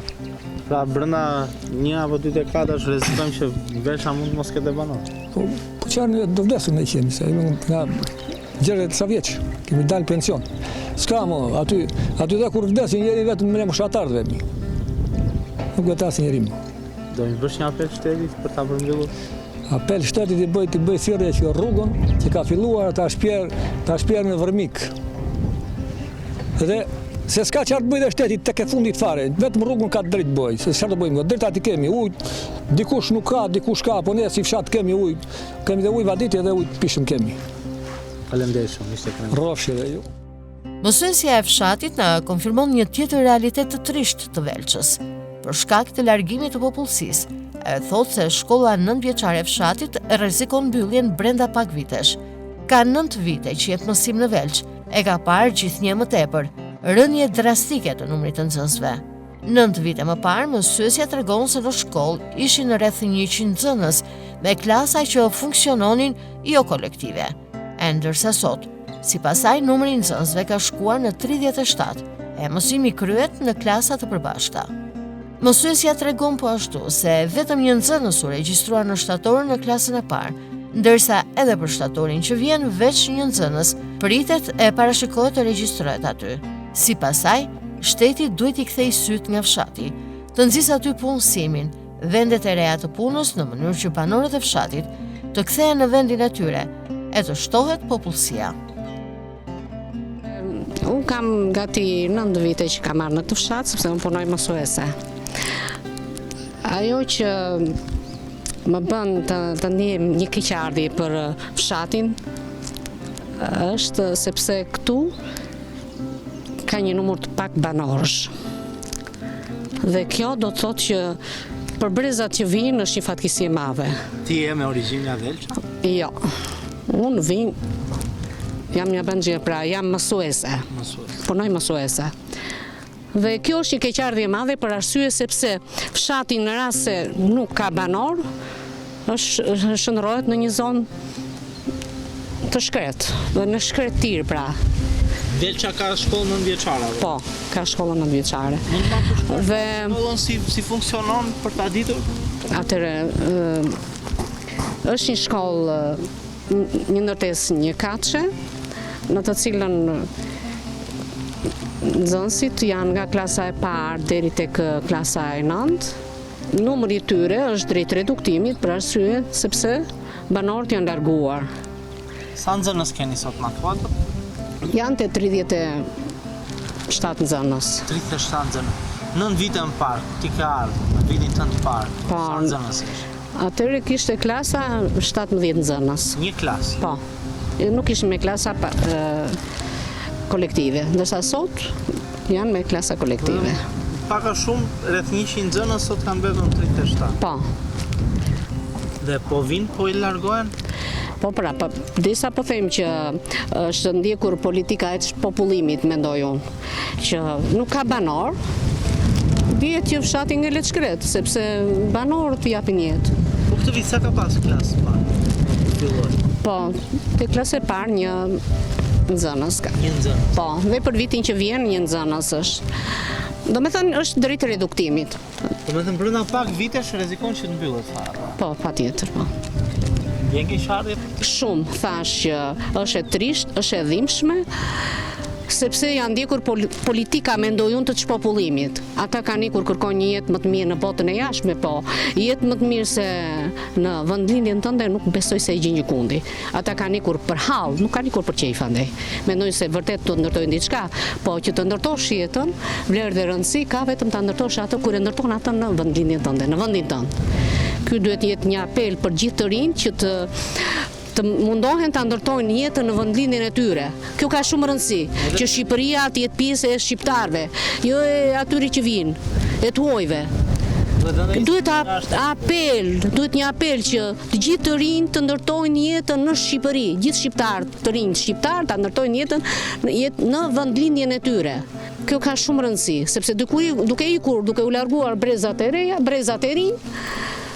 Pra brenda 1 apo 2 dekadash rrezikojmë që Velça mund mos ketë banor. Po qarë do vdesim ne qemi, se nga 60 sa vjeç, kemi dalë pension. S'ka mo, aty dhe kur vdesin njeri vetëm me moshatarë dhe mi. Nuk e tasë njeri mo. Do një bësh një apel shtetit për ta përmbyllur? Apel shtetit i bëj thirrje që rrugën që ka filluar ta shpjerë në vërmik. Dhe se s'ka qartë bëj dhe shtetit tek e fundit fare, vetëm rrugën ka drejt bëj, se çfarë do bëjmë, drejt aty kemi ujë, dikush nuk ka, dikush ka, po ne si fshat kemi ujë, kemi dhe ujë vaditje dhe ujë pishëm kemi. Faleminderit shumë, ishte kënaqësi. Rrofshi dhe ju. Mësuesja e fshatit na konfirmon një tjetër realitet të trisht të Velçës. Për shkak të largimit të popullsisë, e thotë se shkolla 9 vjeçare e fshatit rrezikon mbylljen brenda pak vitesh. Ka 9 vite që jep mësim në Velç, e ka parë gjithnjë më tepër, rënje drastike të numrit të nxënësve. 9 vite më parë, mësuesja tregon se në shkollë ishin rreth 100 nxënës me klasa që funksiononin jo kolektive. E ndërsa sot, sipas saj numri i nxënësve ka shkuar në 37 e mësimi kryhet në klasa të përbashkëta. Mësuesja tregon po ashtu se vetëm një nxënës u regjistruar në shtatorën në klasën e parë, ndërsa edhe për shtatorin që vjen veç një nxënës, pritet e parashikohet të regjistrohet aty. Sipas saj, shteti duhet i kthejë syt nga fshati, të nxjisë aty punësimin, vendet e reja të punës në mënyrë që banorët e fshatit të kthehen në vendin e tyre e të shtohet popullsia. Unë kam gati 9 vite që kam marrë në të fshat, sepse unë punoj mësuese. Ajo që më bën të ndjem një keqardhje për fshatin është sepse këtu ka një numër të pak banorësh. Dhe kjo do të thotë që për brezat që vinë është një fatkeqësi e madhe. Ti je me origjinë nga Velça? Jo. Unë jam një bëngjë, pra jam mësuese. Punoj mësuese. Dhe kjo është një keqardhje e madhe për arsye sepse fshati në rast se nuk ka banor, shndrohet në një zonë të shkret, dhe në shkretir pra. Velça ka shkollë 9 vjeçare? Po, ka shkollë 9 vjeçare. Mund të marrë shkollën? Dhe shkollën si funksionon për ta ditur? Atëre, është një shkollë, një ndërtesë një katëshe, në të cilën nxënësit janë nga klasa e parë deri tek klasa e 9. Numri i tyre është drejt reduktimit për arsye sepse banorët janë larguar. Sa nxënës keni sot në kuadër? Janë të 37 nxënës. 37 nxënës. 9 vite më parë, ti ke ardhur në vitin tënd të parë. Sa nxënës ishte? Atëre kishte klasa 17 nxënës. Një klasë? Po. Nuk ishte me klasa kolektive, ndërsa sot janë me klasa kolektive. Paka shumë, rreth 100 nxënës sot kanë vetëm 37. Po. Dhe po vinë, po i largohen? Po pra, disa po them që është ndjekur politika e popullimit, mendoj unë, që nuk ka banor, dihet që fshati ngelet shkret, sepse banorët japin jetë. Po këtë vit sa ka pas klasë parë? Po, te klasë e parë një Nxënës ka. Një nxënës. Po, dhe për vitin që vjen një nxënës është. Do me thënë është drejt reduktimit. Do me thënë brenda pak vitesh rrezikon që të mbyllet fare. Po, patjetër, po. Vjen ke çardhje? Shumë thash që është e trisht, është e dhimbshme, sepse janë ndjekur politika mendoj unë të çpopullimit. Ata kanë ikur kërkojnë një jetë më të mirë në botën e jashtme, po jetë më të mirë se në vendlindjen tënde nuk besoj se i gjin një kundi. Ata kanë ikur për hall, nuk kanë ikur për qejf andaj. Mendoj se vërtet të ndërtojnë diçka, po që të ndërtosh jetën, vlerë dhe rëndësi ka vetëm ta ndërtosh atë kur e ndërton atë në vendlindjen tënde, në vendin tënd. Ky duhet jetë një apel për gjithë të rinj që të mundohen të ndërtojnë jetën në vendlindjen e tyre. Kjo ka shumë rëndësi, që Shqipëria të jetë pjesë e shqiptarëve, jo e atyre që vinë, e të huajve. Duhet duhet një apel që të gjithë të rinj të ndërtojnë jetën në Shqipëri, gjithë shqiptarët të rinj shqiptar të ndërtojnë jetën në vendlindjen e tyre. Kjo ka shumë rëndësi, sepse duke u larguar brezat e reja, brezat e rinj,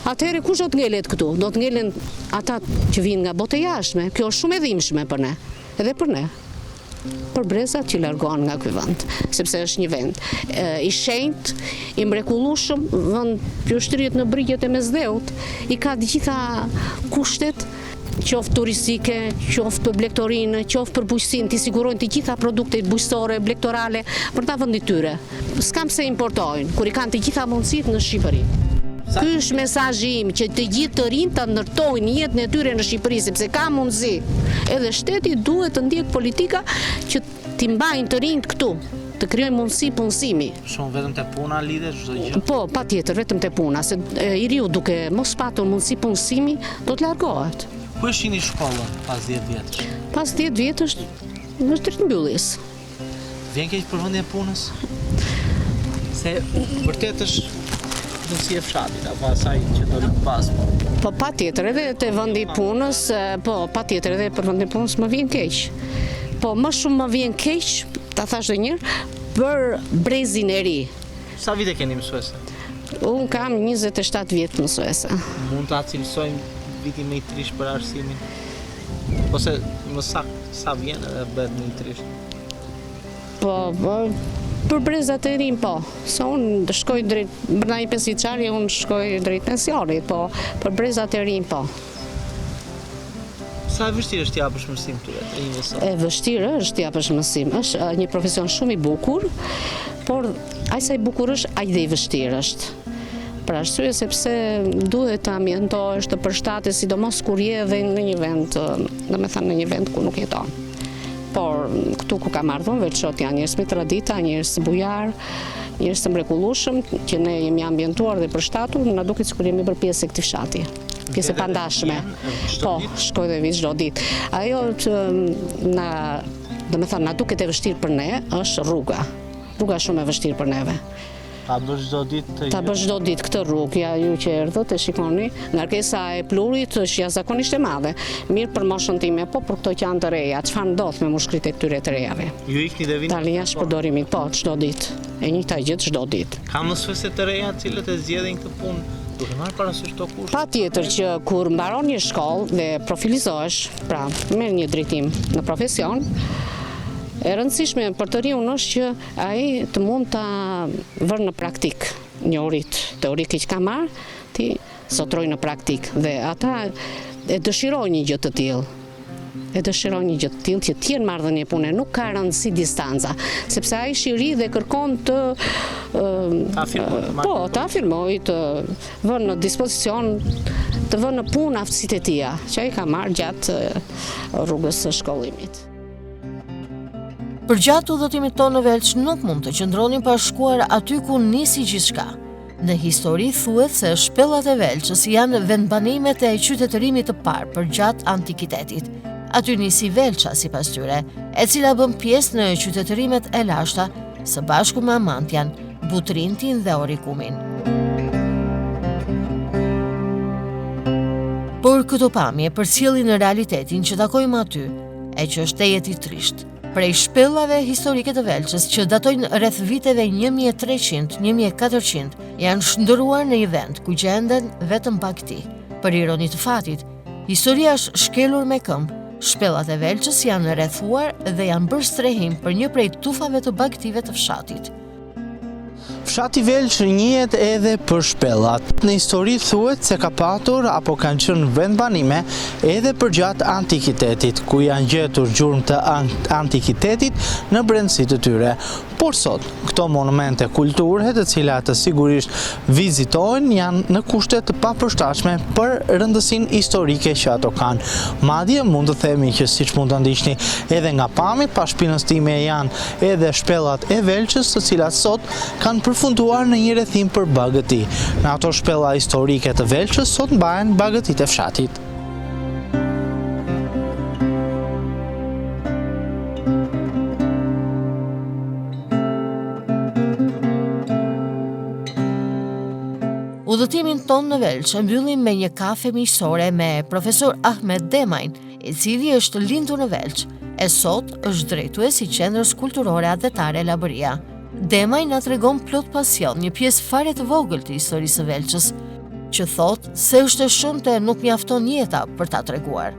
atëherë kush do të ngelet këtu? Do të ngelen ata që vinë nga botë e jashtme. Kjo është shumë e dhimbshme për ne, edhe për ne. Për brezat që largohen nga ky vend, sepse është një vend i shenjtë, i mrekullueshëm, vend plotësisht në brigjet e Mesdheut, i ka të gjitha kushtet, qoftë turistike, qoftë për blegtorinë, qoftë për bujqësinë, t'i sigurojnë të gjitha produktet bujqësore, blegtorale për ta vendit tyre. S'kam se importojnë, kur i kanë të gjitha mundësitë në Shqipëri. Ky është mesazhi im, që të gjithë të rinj të ndërtojnë jetën e tyre në Shqipëri, sepse ka mundësi. Edhe shteti duhet të ndjek politika që t'i mbajnë të rinjt këtu, të krijojnë mundësi punësimi. Shumë vetëm te puna lidhet çdo gjë. Po, patjetër, vetëm te puna, se i riu duke mos patur mundësi punësimi, do të largohet. Ku e shihni shkollën pas 10 vjetësh? Pas 10 vjetësh është drejt mbylljes. Vjen keq për vendin e punës? Se vërtet është mundësi e fshatit, apo asaj që do të pas. Po patjetër edhe te vendi i punës, po patjetër edhe për vendin e punës më vjen keq. Po më shumë më vjen keq, ta thash edhe një herë, për brezin e ri. Sa vite keni mësuese? Unë kam 27 vjet mësuese. Mund ta cilësojmë vitin më i trisht për arsimin? Ose më sa vjen edhe bëhet më i trisht? Po, për brezat e rinj, po. Se unë shkoj drejt, brenda një 5 vjeçari, unë shkoj drejt pensionit, po, për brezat e rinj, po. Sa e vështirë është t'japësh mësim këtu? E vështirë është t'japësh mësim. Është një profesion shumë i bukur, por aq sa i bukur është, aq dhe i vështirë është. Për arsye sepse duhet të ambientohesh, të përshtatesh, sidomos kur je edhe në një vend, domethënë në një vend ku nuk jeton. Por këtu ku kam ardhur, veçot janë njerëz me tradita, njerëz bujar, njerëz të mrekullueshëm, që ne jemi ambientuar dhe përshtatur, na duket sikur jemi bërë pjesë e këtij fshati. Pjesë e pandashme. Po, shkoj dhe vi çdo ditë. Ajo që na duket e vështirë për ne është rruga. Rruga shumë e vështirë për neve. Ta bësh çdo ditë? Ta bësh çdo ditë këtë rrugë, ja ju që erdhët e shikoni, ngarkesa e plurit është jashtëzakonisht e madhe. Mirë për moshën time, po për këto që janë të reja, çfarë ndodh me mushkrit e këtyre të rejave? Ju ikni dhe vini? Tani jashtë përdorimit, po, çdo ditë. E njëjta gjë çdo ditë. Ka mësuese të reja të cilët e zgjedhin këtë punë? Duke marrë parasysh këto kushte? Patjetër që kur mbaron një shkollë dhe profilizohesh, pra merr një drejtim në profesion, e rëndësishme për të riun është që ai të mund ta vërë në praktik njohuritë teorike që ka marrë, ti zotroj në praktik dhe ata e dëshirojnë një gjë të tillë. E dëshirojnë një gjë të tillë që të jenë marrëdhënie pune, nuk ka rëndësi distanca, sepse ai është i ri dhe kërkon të të afirmoj, të vënë në dispozicion, të vënë në punë aftësitë e tija, që ai ka marrë gjatë rrugës së shkollimit. Përgjatë udhëtimit tonë në Velç nuk mund të qëndronim pa shkuar aty ku nisi gjithçka. Në histori thuhet se shpellat e Velçës janë vendbanimet e qytetërimit të parë përgjatë antikitetit. Aty nisi Velça sipas tyre, e cila bën pjesë në qytetërimet e lashta së bashku me Amantian, Butrintin dhe Orikumin. Por këto pamje përcjellin në realitetin që takojmë aty, e që është e jeti trisht. Prej shpellave historike të Velçës që datojnë rreth viteve 1300-1400 janë shndërruar në një vend ku gjenden vetëm pak ti. Për ironi të fatit, historia është shkelur me këmbë Shpellat e Velçës janë rrethuar dhe janë bërë strehim për një prej tufave të bagëtive të fshatit. Fshati Velç njihet edhe për shpellat. Në histori thuhet se ka patur apo kanë qenë vendbanime edhe përgjatë antikitetit, ku janë gjetur gjurmë të antikitetit në brendësi të tyre. Por sot, këto monumente kulture, të cilat sigurisht vizitohen, janë në kushte të papërshtatshme për rëndësinë historike që ato kanë. Madje mund të themi që siç mund ta ndiqni edhe nga pamjet, pa shpinës time janë edhe shpellat e Velçës, të cilat sot kanë përfunduar në një rrethim për bagëti. Në ato shpella historike të Velçës sot mbahen bagëtitë e fshatit. Udhëtimin ton në Velç e mbyllim me një kafe miqësore me profesor Ahmet Demajn, i cili është lindur në Velç, e sot është drejtues i qendrës kulturore adhetare Labëria. Demajn na tregon plot pasion një pjesë fare të vogël të historisë së Velçës, që thot se është e shumte nuk mjafton jeta për ta treguar.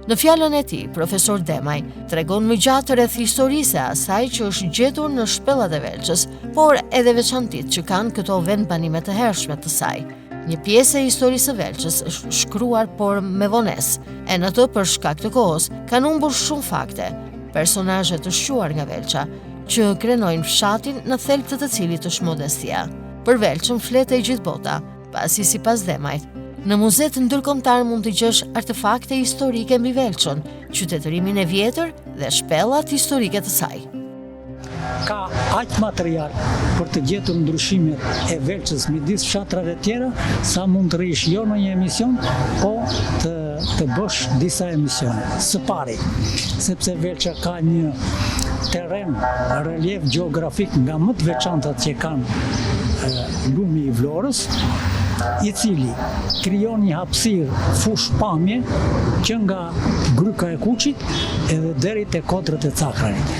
Në fjalën e tij, profesor Demaj tregon më gjatë rreth historisë e asaj që është gjetur në shpellat e Velçës, por edhe veçantitë që kanë këto vendbanime të hershme të saj. Një pjesë e historisë së Velçës është shkruar por me vonesë, e në të për shkak të kohës kanë humbur shumë fakte, personazhe të shquar nga Velça, që krenojnë fshatin në thelb të cilit është modestia. Për Velçën flet e gjithë bota, pasi sipas Demajt, në muzet ndërkombëtar mund të gjesh artefakte historike mbi Velçën, qytetërimin e vjetër dhe shpellat historike të saj. Ka aq material për të gjetur ndryshimet e Velçës midis fshatrave të tjera, sa mund të rrish jo në një emision, po të bësh disa emisione. Së pari, sepse Velça ka një terren, relief gjeografik nga më të veçantat që kanë lumi i Vlorës, i cili krijon një hapësirë fush pamje që nga Gryka e Kuqit edhe deri te Kodrat e Cakranit.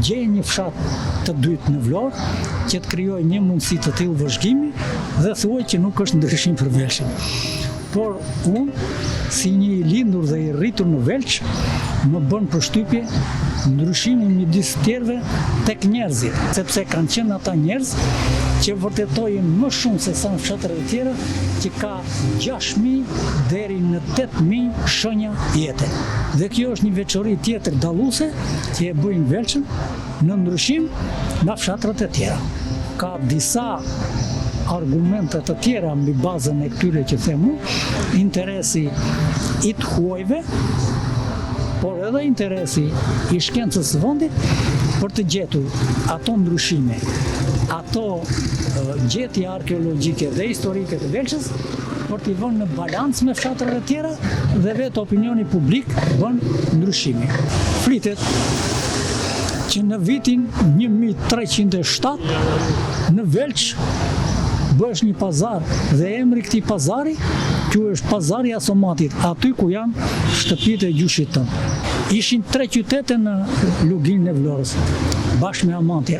Gjej një fshat të dytë në Vlorë që të krijojë një mundësi të tillë vëzhgimi dhe thuaj që nuk është ndryshim për Velçën. Por unë, si një i lindur dhe i rritur në Velç, më bën përshtypje ndryshimi midis tjerëve tek njerëzit, sepse kanë qenë ata njerëz që vërtetojnë më shumë se sa në fshatrat e tjera, që ka 6.000 deri në 8.000 shenja jete. Dhe kjo është një veçori tjetër dalluese që e bëjnë Velçën në ndryshim nga fshatrat e tjera. Ka disa argumente të tjera mbi bazën e këtyre që them unë, interesi i të huajve, por edhe interesi i shkencës së vendit për të gjetur ato ndryshime, ato gjetje arkeologjike dhe historike të Velçës, për t'i vënë në balancë me fshatrat e tjera dhe vetë opinioni publik bën ndryshimi. Flitet që në vitin 1307 në Velç bësh një pazar dhe emri këtij pazari quhet Pazari Asomatit, aty ku janë shtëpitë e gjyshit tënd. Ishin 3 qytete në luginën e Vlorës, bashkë me Amantja,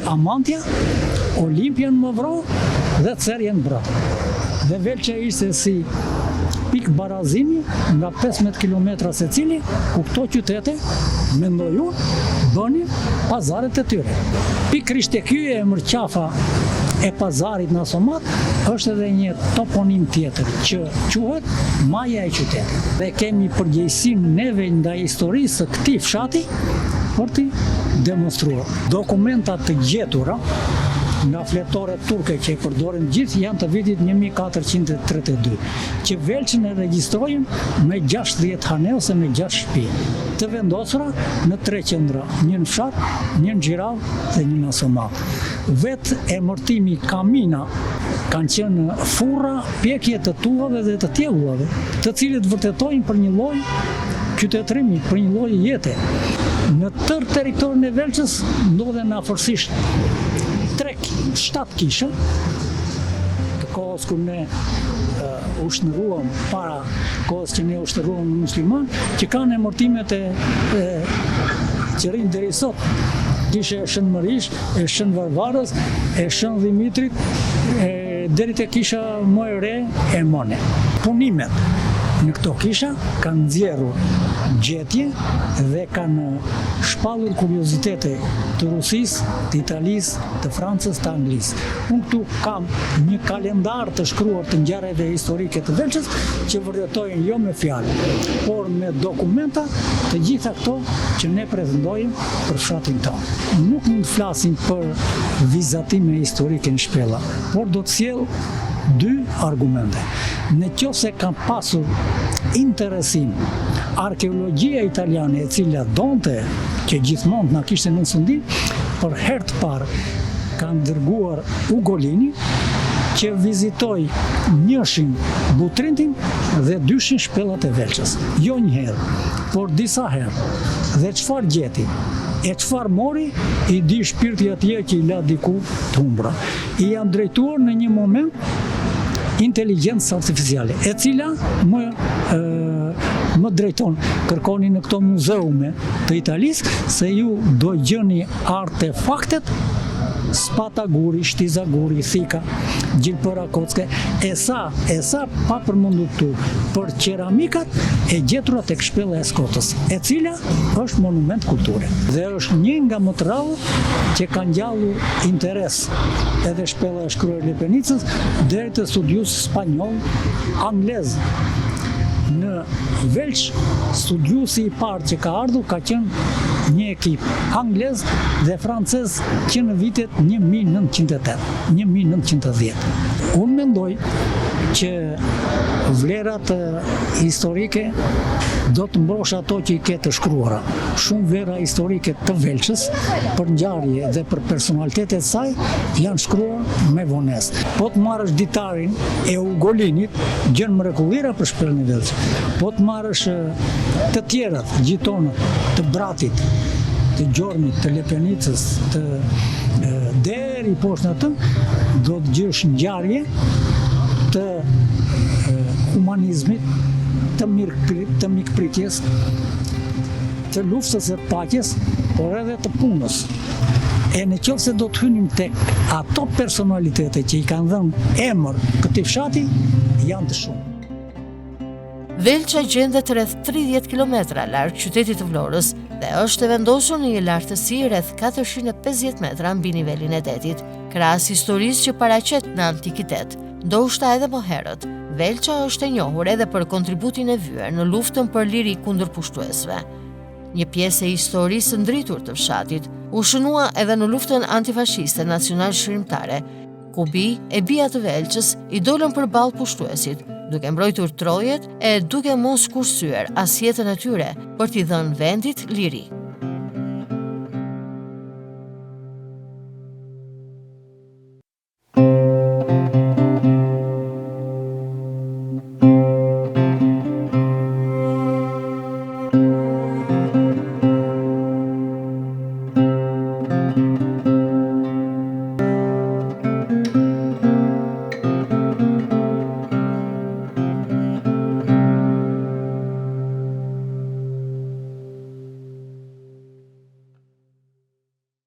Olimpia në Mëvro dhe Cerje në Brat. Dhe Velça ishte si pikë barazimi nga 15 kilometra secili, ku këto qytete, mendoj unë, bënin pazaret e tyre. Pikërisht e ky emër qafa e pazarit në Asomat është edhe një toponim tjetër që quhet Maja e qytetit. Dhe kemi përgjegjësinë neve ndaj historisë së këtij fshati për t'i demonstruar. Dokumentat të gjetura nga fletore turke që i përdoren gjithë janë të vitit 1432, që Velçën e regjistrojnë me 60 hane ose me 6 shtëpi, të vendosura në 3 qendra, një në fshat, një në Xhirav dhe një në Asomat. Vetë emërtimi Kamina kanë qenë furra, pjekje të tuave dhe të tjehuave, të cilët vërtetojnë për një lloj qytetërimi, për një lloj jete. Në tërë territorin e Velçës ndodhen afërsisht 7 kisha, të kohës kur ne ushtëruam, para kohës që ne ushtëruam në musliman, që kanë emërtimet që rrinë deri sot. Kisha e Shën Mërish, e Shën Varvarës, e Shën Dimitrit, deri te kisha më e re e Mone. Punimet në këto kisha kanë nxjerrur gjetje dhe kanë shpallur kuriozitete të Rusisë, të Italisë, të Francës, të Anglisë. Unë këtu kam një kalendar të shkruar të ngjarjeve historike të Velçës që vërtetojnë jo me fjalë, por me dokumenta të gjitha këto që ne prezantojmë për fshatin tonë. Nuk mund të flasim për vizatime historike në shpella, por do të sjell dy argumente. Në qoftë se kam pasur interesim arkeologjia italiane e cila donte që gjithmonë na kishte në sundim, për herë të parë kanë dërguar Ugolini që vizitoi njëshin Butrintin dhe dyshin shpellat e Velçës. Jo një herë, por disa herë. Dhe çfarë gjeti? E çfarë mori, i di shpirti atje që i la diku të humbra. I jam drejtuar në një moment inteligjencë artificiale, e cila më drejton, kërkoni në këto muzeume të Italisë, se ju do gjeni artefaktet spata guri, shtiza guri, thika, gjilpëra kocke, e sa pa përmendur këtu për qeramikat e gjetura tek shpella e Skotës, e cila është monument kulture. Dhe është një nga më të rrallët që kanë ngjallur interes edhe shpella e Shkruar Lepenicës deri te studiusi spanjoll, anglez. Në Velç, studiusi i parë që ka ardhur ka qenë një ekip anglez dhe francez që në vitet 1908, 1910. Unë mendoj që vlerat historike do të mbrosh ato që i ke të shkruara. Shumë vlera historike të Velçës për ngjarje dhe për personalitetet e saj janë shkruar me vonesë. Po të marrësh ditarin e Ugolinit, gjën mrekullira për shpellën e Velçës. Po të marrësh të tjerat, gjitonët, të Bratit, të Gjormit, të Lepenicës, të deri poshtë në atë, do të gjesh ngjarje të humanizmit, të mikpritjes, të luftës së paqes, por edhe të punës. E në qoftë se do të hynim tek ato personalitete që i kanë dhënë emër këtij fshati, janë të shumë. Velça gjendet rreth 30 kilometra larg qytetit të Vlorës dhe është e vendosur në një lartësi rreth 450 metra mbi nivelin e detit, krahas historisë që paraqet në antikitet. Ndoshta edhe më herët, Velça është e njohur edhe për kontributin e vyer në luftën për liri kundër pushtuesve. Një pjesë e historisë ndritur të fshatit u shënua edhe në luftën antifashiste nacional shkrimtare, ku bi e bija të Velçës i dolën përballë pushtuesit, duke mbrojtur trojet e duke mos kursyer as jetën e tyre për t'i dhënë vendit liri.